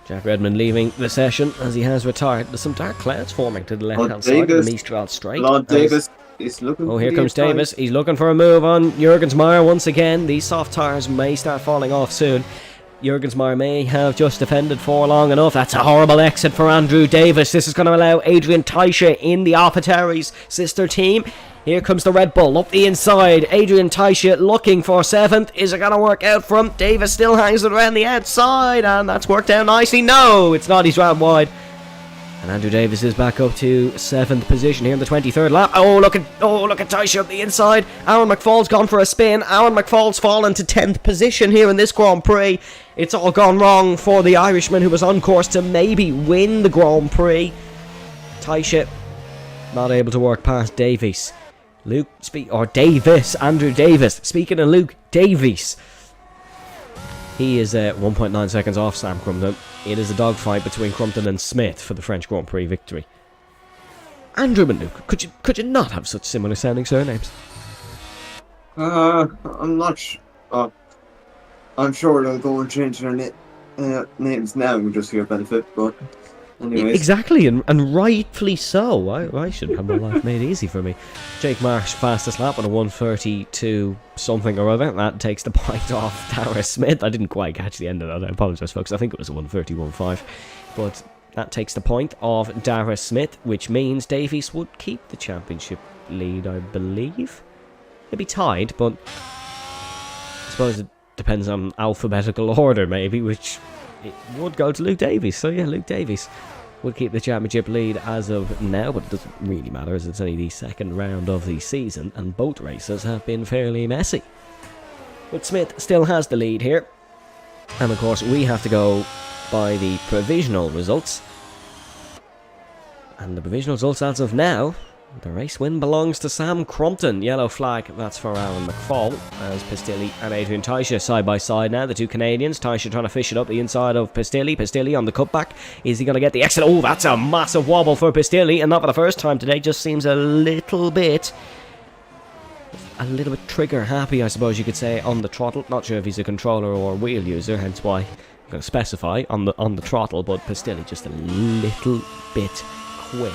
S1: Jack Redmond leaving the session as he has retired. There's some dark clouds forming to the left-hand side of the Mistral Straight.
S2: Lord Davis is looking.
S1: Oh, here comes Davis. He's looking for a move on Jurgensmeyer once again. These soft tyres may start falling off soon. Jurgensmeyer may have just defended for long enough. That's a horrible exit for Andrew Davis. This is going to allow Adrian Taisha in the AlphaTauri's sister team. Here comes the Red Bull up the inside. Adrian Taisha looking for 7th. Is it going to work out for him? Davis still hangs it around the outside, and that's worked out nicely. No, it's not. He's round wide. And Andrew Davis is back up to 7th position here in the 23rd lap. Oh, look at Taisha up the inside. Aaron McFall's gone for a spin. Aaron McFall's fallen to 10th position here in this Grand Prix. It's all gone wrong for the Irishman, who was on course to maybe win the Grand Prix. Taisha not able to work past Davies. Andrew Davis. Speaking of Luke Davies, he is 1.9 seconds off Sam Crumpton. It is a dogfight between Crumpton and Smith for the French Grand Prix victory. Andrew and Luke, could you not have such similar sounding surnames?
S2: I'm not sure. I'm sure they'll go and change their names now just for your benefit, but anyways.
S1: Exactly, and rightfully so. I should have my life made easy for me. Jake Marsh, fastest lap on a 1:32 something or other. That takes the point off Dara Smith. I didn't quite catch the end of that. I apologise, folks. I think it was a 1:30.15. But that takes the point of Dara Smith, which means Davies would keep the championship lead, I believe. They'd be tied, but I suppose it depends on alphabetical order, maybe, which it would go to Luke Davies. So yeah, Luke Davies would keep the championship lead as of now, but it doesn't really matter as it's only the second round of the season and both races have been fairly messy. But Smith still has the lead here, and of course we have to go by the provisional results, and the provisional results as of now: the race win belongs to Sam Crumpton. Yellow flag, that's for Aaron McFall, as Pistilli and Adrian Taisha side by side now, the two Canadians. Taisha trying to fish it up the inside of Pistilli. Pistilli on the cutback. Is he going to get the exit? Oh, that's a massive wobble for Pistilli, and not for the first time today. Just seems a little bit trigger happy, I suppose you could say, on the throttle. Not sure if he's a controller or wheel user, hence why I'm going to specify on the throttle, but Pistilli just a little bit quick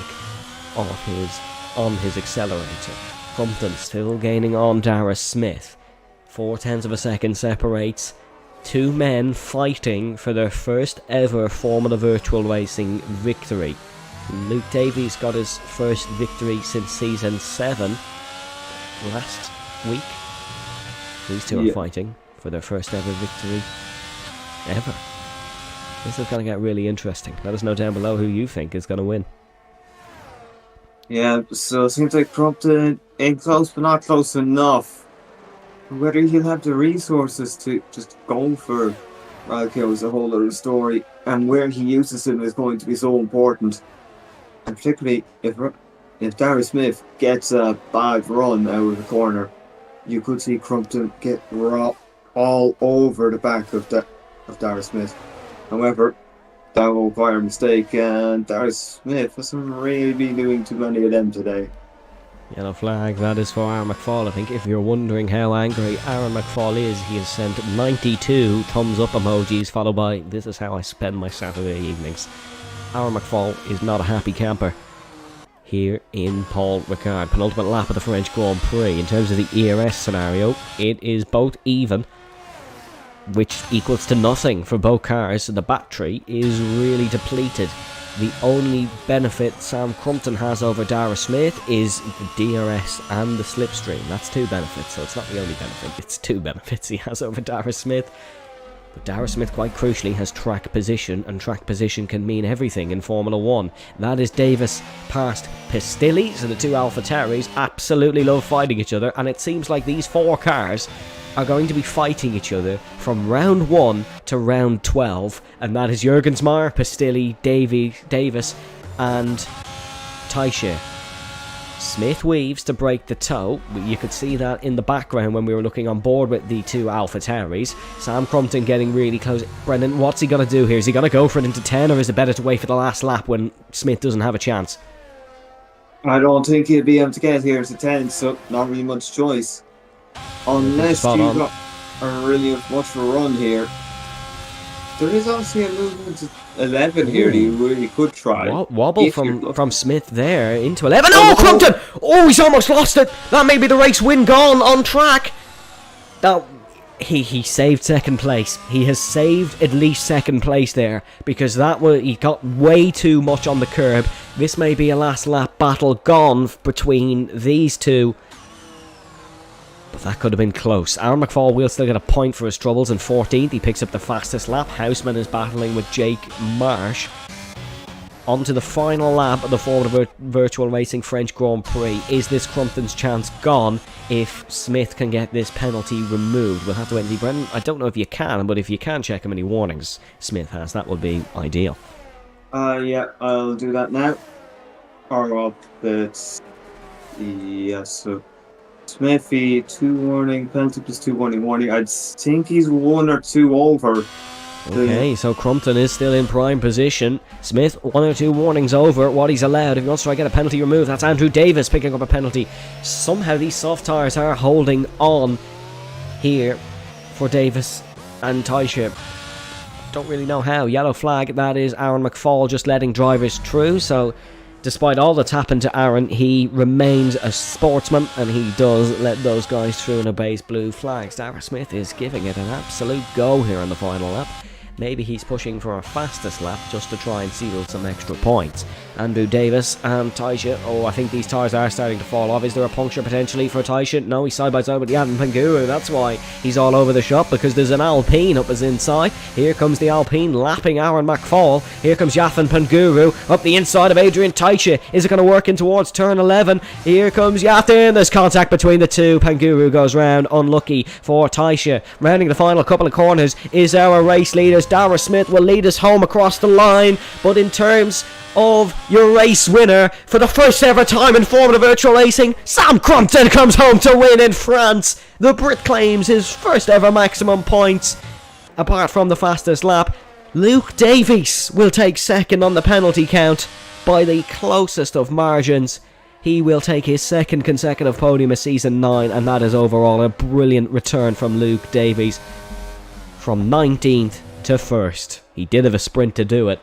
S1: on his accelerator. Crumpton still gaining on Dara Smith. 0.4 of a second separates two men fighting for their first ever Formula Virtual Racing victory. Luke Davies got his first victory since season 7 last week. These two are fighting for their first ever victory ever This is going to get really interesting. Let us know down below who you think is going to win.
S2: Yeah, so it seems like Crumpton in close, but not close enough. Whether he'll have the resources to just go for Ralkio is a whole other story, and where he uses them is going to be so important. And particularly if Darius Smith gets a bad run out of the corner, you could see Crumpton get all over the back of Darius Smith. However, that will require a mistake, and Darius Smith hasn't really been doing too many of them today.
S1: Yellow flag, that is for Aaron McFall. I think if you're wondering how angry Aaron McFall is, he has sent 92 thumbs up emojis, followed by, this is how I spend my Saturday evenings. Aaron McFall is not a happy camper here in Paul Ricard. Penultimate lap of the French Grand Prix. In terms of the ERS scenario, it is both even, which equals to nothing for both cars, so the battery is really depleted. The only benefit Sam Crumpton has over Dara Smith is the DRS and the slipstream. That's two benefits, so it's not the only benefit, it's two benefits he has over Dara Smith. But Dara Smith, quite crucially, has track position, and track position can mean everything in Formula 1. That is Davis past Pistilli, so the two AlphaTauris absolutely love fighting each other, and it seems like these four cars are going to be fighting each other from round 1 to round 12, and that is Jurgensmeyer, Pistilli, Davis, and Taisha. Smith weaves to break the toe. You could see that in the background when we were looking on board with the two AlphaTauris. Sam Crumpton getting really close. Brendan, what's he going to do here? Is he going to go for it into 10, or is it better to wait for the last lap when Smith doesn't have a chance?
S2: I don't think he'll be able to get here to 10, so not really much choice. Unless you've got a really much of a run here. There is obviously a movement to 11 here that you really could try.
S1: Wobble from Smith there into 11. Oh, Crumpton! Oh, he's almost lost it! That may be the race win gone on track. That he saved second place. He has saved at least second place there, because he got way too much on the curb. This may be a last lap battle gone between these two. But that could have been close. Aaron McFall will still get a point for his troubles in 14th. He picks up the fastest lap. Houseman is battling with Jake Marsh. On to the final lap of the Formula Virtual Racing French Grand Prix. Is this Crumpton's chance gone if Smith can get this penalty removed? We'll have to wait and see. Brendan, I don't know if you can, but if you can check how many warnings Smith has, that would be ideal.
S2: Yeah, I'll do that now. Or, well, it's... Yes, so... Smithy, 2 warning, penalty plus 2 warning. I think he's 1 or 2 over.
S1: Okay, so Crumpton is still in prime position. Smith, 1 or 2 warnings over what he's allowed. If he wants to try to get a penalty removed, that's Andrew Davis picking up a penalty. Somehow these soft tyres are holding on here for Davis and Taisha. Don't really know how. Yellow flag, that is Aaron McFall just letting drivers through, so despite all that's happened to Aaron, he remains a sportsman, and he does let those guys through and obeys blue flags. Dara Smith is giving it an absolute go here in the final lap. Maybe he's pushing for a fastest lap just to try and seal some extra points. Andrew Davis and Taisha. Oh, I think these tyres are starting to fall off. Is there a puncture potentially for Taisha? No, he's side by side with Yavin Panguru. That's why he's all over the shop, because there's an Alpine up his inside. Here comes the Alpine lapping Aaron McFall. Here comes Yafin Panguru up the inside of Adrian Taisha. Is it going to work in towards turn 11? Here comes Yafin. There's contact between the two. Panguru goes round. Unlucky for Taisha. Rounding the final couple of corners is our race leaders. Dara Smith will lead us home across the line, but in terms of your race winner, for the first ever time in Formula Virtual Racing, Sam Crumpton comes home to win in France. The Brit claims his first ever maximum points. Apart from the fastest lap, Luke Davies will take second on the penalty count by the closest of margins. He will take his second consecutive podium of season 9, and that is overall a brilliant return from Luke Davies. From 19th to 1st. He did have a sprint to do it.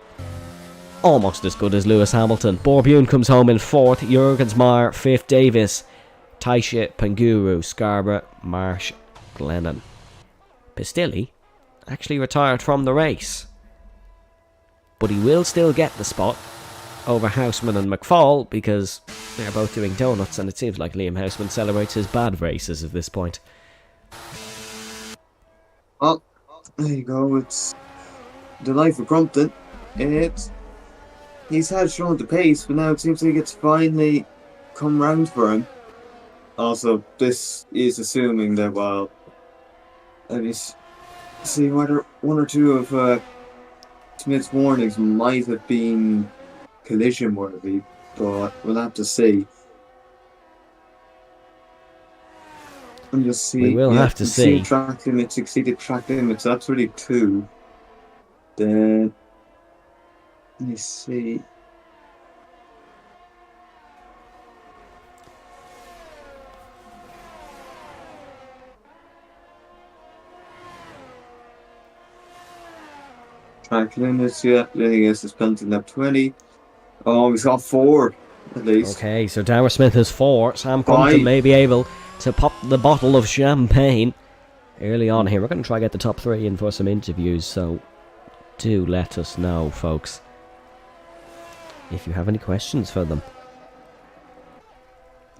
S1: Almost as good as Lewis Hamilton. Borbune comes home in 4th. Jurgensmeyer 5th. Davis, Taisha, Panguru, Scarborough, Marsh, Glennon. Pistilli actually retired from the race, but he will still get the spot over Houseman and McFall, because they're both doing donuts, and it seems like Liam Houseman celebrates his bad races at this point.
S2: Well, there you go. It's the life of Crumpton. He's had shown the pace, but now it seems like it's finally come round for him. Also, this is assuming that let me see whether one or two of Smith's warnings might have been collision worthy, but we'll have to see. And you'll see.
S1: We will have to see.
S2: Track limits exceeded track limits. That's really 2. Then let me see. Track limits, yeah. Then he gets his penalty lap 20. Oh, he's got 4 at least.
S1: Okay, so Darragh Smith has 4. Sam Crumpton
S2: 5.
S1: may be able to pop the bottle of champagne early on here. We're going to try to get the top 3 in for some interviews, so do let us know, folks, if you have any questions for them.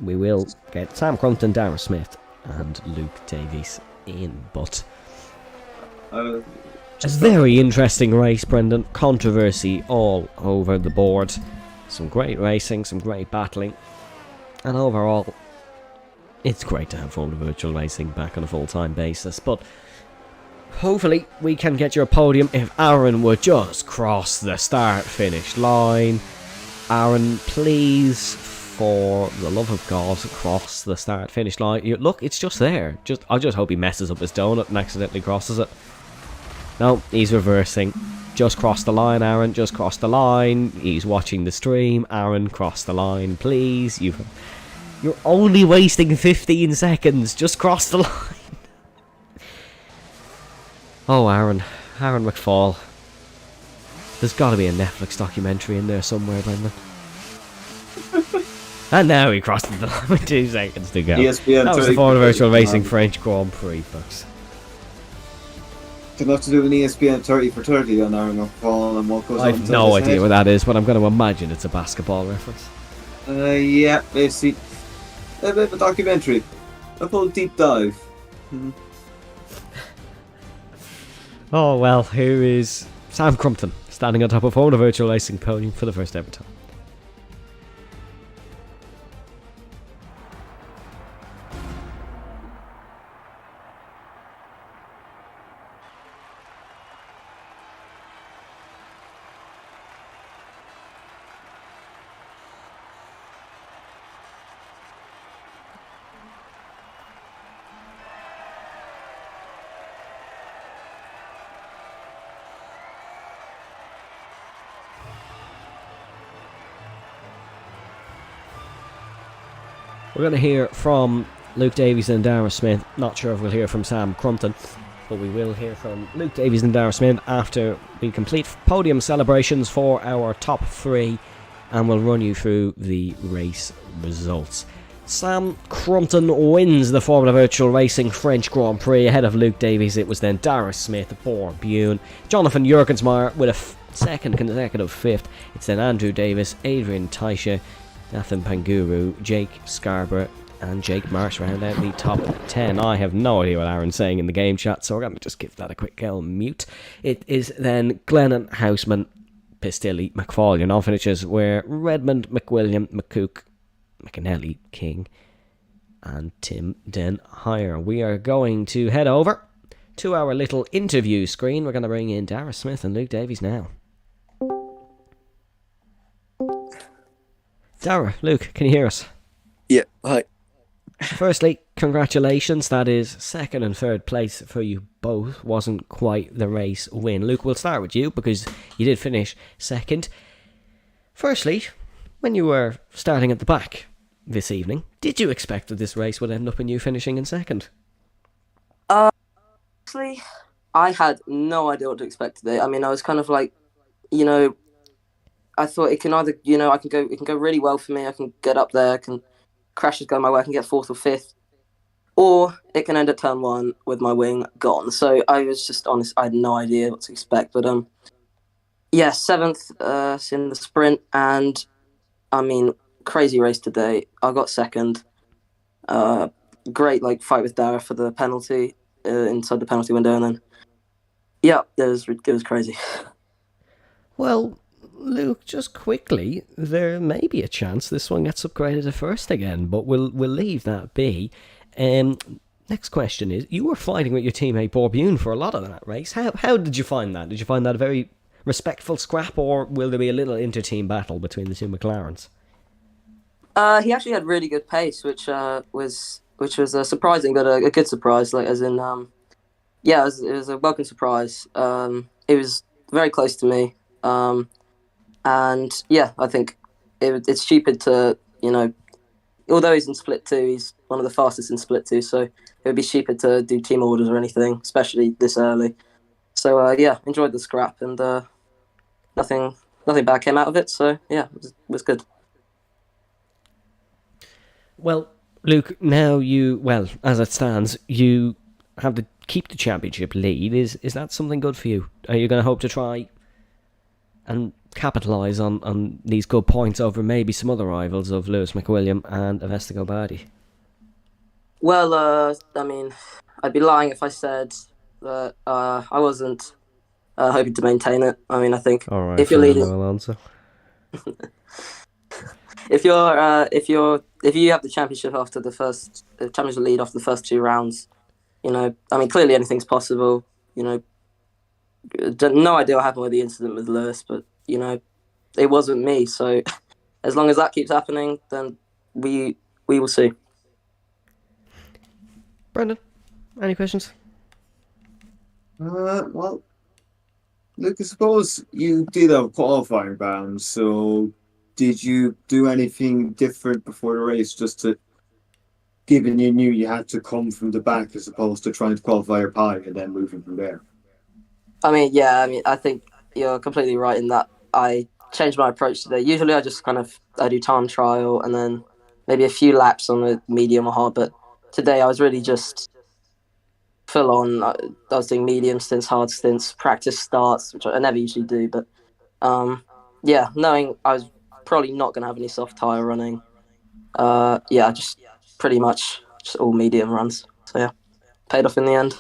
S1: We will get Sam Crumpton, Darragh Smith and Luke Davies in, but it's a very interesting race, Brendan. Controversy all over the board. Some great racing, some great battling, and overall it's great to have Formula Virtual Racing back on a full-time basis. But hopefully we can get your podium if Aaron would just cross the start-finish line. Aaron, please, for the love of God, cross the start-finish line. Look, it's just there. I just hope he messes up his donut and accidentally crosses it. No, he's reversing. Just cross the line, Aaron. Just cross the line. He's watching the stream. Aaron, cross the line, please. You're only wasting 15 seconds. Just cross the line. Oh, Aaron McFall. There's got to be a Netflix documentary in there somewhere, Brendan. And now he crossed the line with 2 seconds to go.
S2: ESPN
S1: that was the Formula Virtual Racing French Grand Prix, folks.
S2: Gonna have to do an ESPN 30 for 30 on Aaron McFall and what goes on.
S1: I have no idea what that is, but I'm going to imagine it's a basketball reference.
S2: Yeah, basically. A bit of a documentary. A full deep dive.
S1: Oh well, here is Sam Crumpton standing on top of Formula Virtual Racing podium for the first ever time. We're going to hear from Luke Davies and Darragh Smith. Not sure if we'll hear from Sam Crumpton, but we will hear from Luke Davies and Darragh Smith after we complete podium celebrations for our top 3, and we'll run you through the race results. Sam Crumpton wins the Formula Virtual Racing French Grand Prix ahead of Luke Davies. It was then Darragh Smith, Borbune, Jonathan Jurgensmeyer with a second consecutive 5th. It's then Andrew Davis, Adrian Taisha, Nathan Panguru, Jake Scarborough and Jake Marsh round out the top 10. I have no idea what Aaron's saying in the game chat, so we're going to just give that a quick mute. It is then Glennon, Houseman, Pistilli, McFall, your non-finishers, where Redmond, McWilliam, McCook, McAnally, King and Tim Den Hire. We are going to head over to our little interview screen. We're going to bring in Darragh Smith and Luke Davies now. Darragh, Luke, can you hear us?
S4: Yeah, hi.
S1: Firstly, congratulations. That is second and third place for you both. Wasn't quite the race win. Luke, we'll start with you because you did finish second. Firstly, when you were starting at the back this evening, did you expect that this race would end up in you finishing in second?
S5: Honestly, I had no idea what to expect today. I mean, I was kind of like, I thought it can either, it can go really well for me. I can get up there, I can crashes go my way, I can get 4th or 5th, or it can end at turn 1 with my wing gone. So I was just honest, I had no idea what to expect. But 7th in the sprint, and I mean, crazy race today. I got second. Great fight with Darragh for the penalty inside the penalty window, and then it was crazy.
S1: Well, Luke, just quickly, there may be a chance this one gets upgraded to first again, but we'll leave that be. Um, Next question is: you were fighting with your teammate Borbune for a lot of that race. How did you find that? Did you find that a very respectful scrap, or will there be a little inter-team battle between the two McLarens?
S5: He actually had really good pace, which was surprising, but a good surprise. Like as in, yeah, it was a welcome surprise. It was very close to me, and yeah, I think it's stupid to although he's in split two, he's one of the fastest in split two, so it would be stupid to do team orders or anything, especially this early. So yeah, enjoyed the scrap, and nothing bad came out of it. So yeah, it was good.
S1: Well, Luke, now as it stands, you have to keep the championship lead. Is that something good for you? Are you going to hope to try and capitalise on these good points over maybe some other rivals of Lewis McWilliam and Avestigo Bardi?
S5: Well, I mean, I'd be lying if I said that I wasn't hoping to maintain it. I mean, I think
S1: All right,
S5: if you're leading,
S1: Fernando Alonso.
S5: if you have the championship after the first championship lead after the first two rounds, I mean, clearly anything's possible. No idea what happened with the incident with Lewis, but it wasn't me. So as long as that keeps happening, then we will see.
S1: Brendan, any questions?
S2: Well, Luke, I suppose you did have qualifying rounds, so did you do anything different before the race just to, given you knew you had to come from the back as opposed to trying to qualify your pie and then moving from there?
S5: I mean, yeah, I think you're completely right in that I changed my approach today. Usually I do time trial and then maybe a few laps on a medium or hard, but today I was really just full on. I was doing medium stints, hard stints, practice starts, which I never usually do, but yeah, knowing I was probably not going to have any soft tyre running, yeah, just pretty much just all medium runs. So yeah, paid off in the end.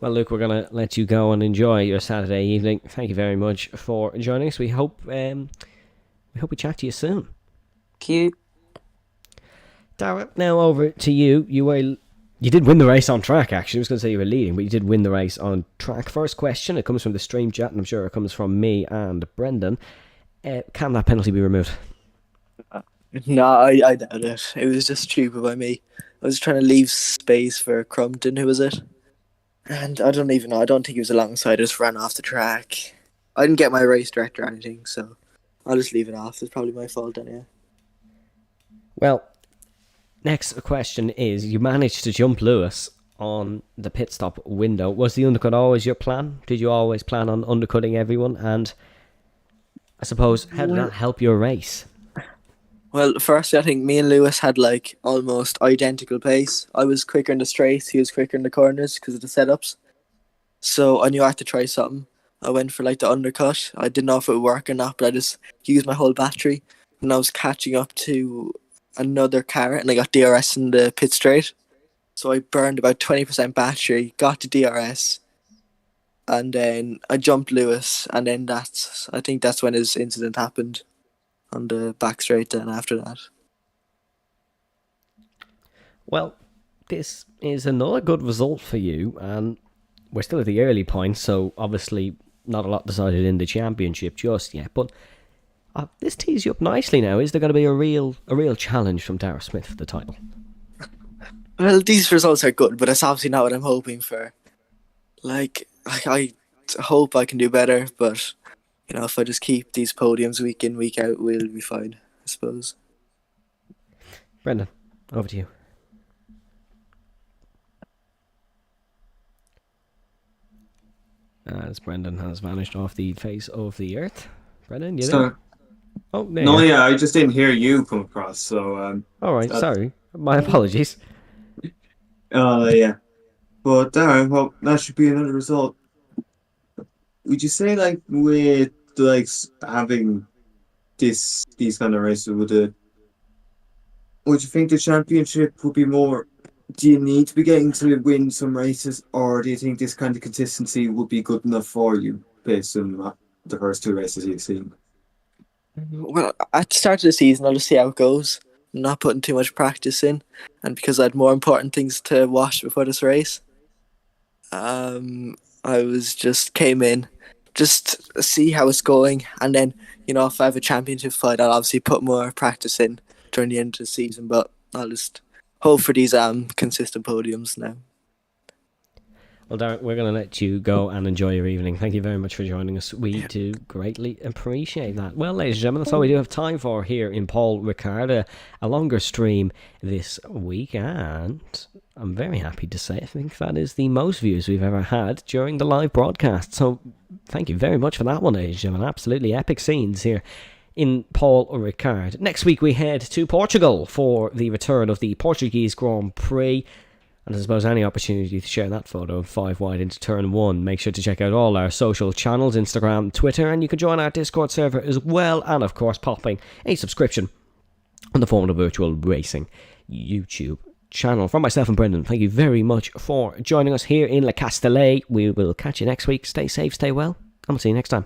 S1: Well, Luke, we're going to let you go and enjoy your Saturday evening. Thank you very much for joining us. We hope we chat to you soon.
S5: Cute.
S1: Dara, now over to you. You did win the race on track, actually. I was going to say you were leading, but you did win the race on track. First question, it comes from the stream chat, and I'm sure it comes from me and Brendan. Can that penalty be removed?
S4: No, I doubt it. It was just stupid by me. I was trying to leave space for Crumpton, who was it? And I don't even know. I don't think he was alongside. I just ran off the track. I didn't get my race director or anything, so I'll just leave it off. It's probably my fault anyway.
S1: Well, next question is, you managed to jump Lewis on the pit stop window. Was the undercut always your plan? Did you always plan on undercutting everyone? And I suppose, how did that help your race?
S4: Well, firstly, I think me and Lewis had like almost identical pace. I was quicker in the straights, he was quicker in the corners because of the setups. So I knew I had to try something. I went for like the undercut. I didn't know if it would work or not, but I just used my whole battery. And I was catching up to another car and I got DRS in the pit straight. So I burned about 20% battery, got to DRS, and then I jumped Lewis, and then I think that's when his incident happened on the back straight then after that.
S1: Well, this is another good result for you, and we're still at the early points, so obviously not a lot decided in the championship just yet, but this tees you up nicely now. Is there going to be a real challenge from Dara Smith for the title?
S4: Well, these results are good, but it's obviously not what I'm hoping for. Like, I hope I can do better, but if I just keep these podiums week in, week out, we'll be fine, I suppose.
S1: Brendan, over to you. As Brendan has vanished off the face of the earth. Brendan, you there? Oh, there
S2: No,
S1: you are.
S2: yeah, I just didn't hear you come across, so
S1: All right, sorry. My apologies.
S2: yeah. But Darren, well, that should be another result. Would you say, like, with having these kind of races, would you think the championship would be more? Do you need to be getting to win some races, or do you think this kind of consistency would be good enough for you based on that? the first two races you've seen?
S4: Well, at the start of the season, I'll just see how it goes. I'm not putting too much practice in, and because I had more important things to watch before this race, I was just came in, just see how it's going, and then if I have a championship fight, I'll obviously put more practice in during the end of the season. But I'll just hope for these consistent podiums now.
S1: Well, Darren, we're going to let you go and enjoy your evening. Thank you very much for joining us. We do greatly appreciate that. Well, ladies and gentlemen, that's all we do have time for here in Paul Ricard, a longer stream this week, and I'm very happy to say I think that is the most views we've ever had during the live broadcast. So thank you very much for that one, ladies and gentlemen. Absolutely epic scenes here in Paul Ricard. Next week we head to Portugal for the return of the Portuguese Grand Prix. And I suppose any opportunity to share that photo of 5 wide into turn 1, make sure to check out all our social channels, Instagram, Twitter, and you can join our Discord server as well, and of course popping a subscription on the Formula Virtual Racing YouTube channel. From myself and Brendan, thank you very much for joining us here in Le Castellet. We will catch you next week. Stay safe, stay well, and we'll see you next time.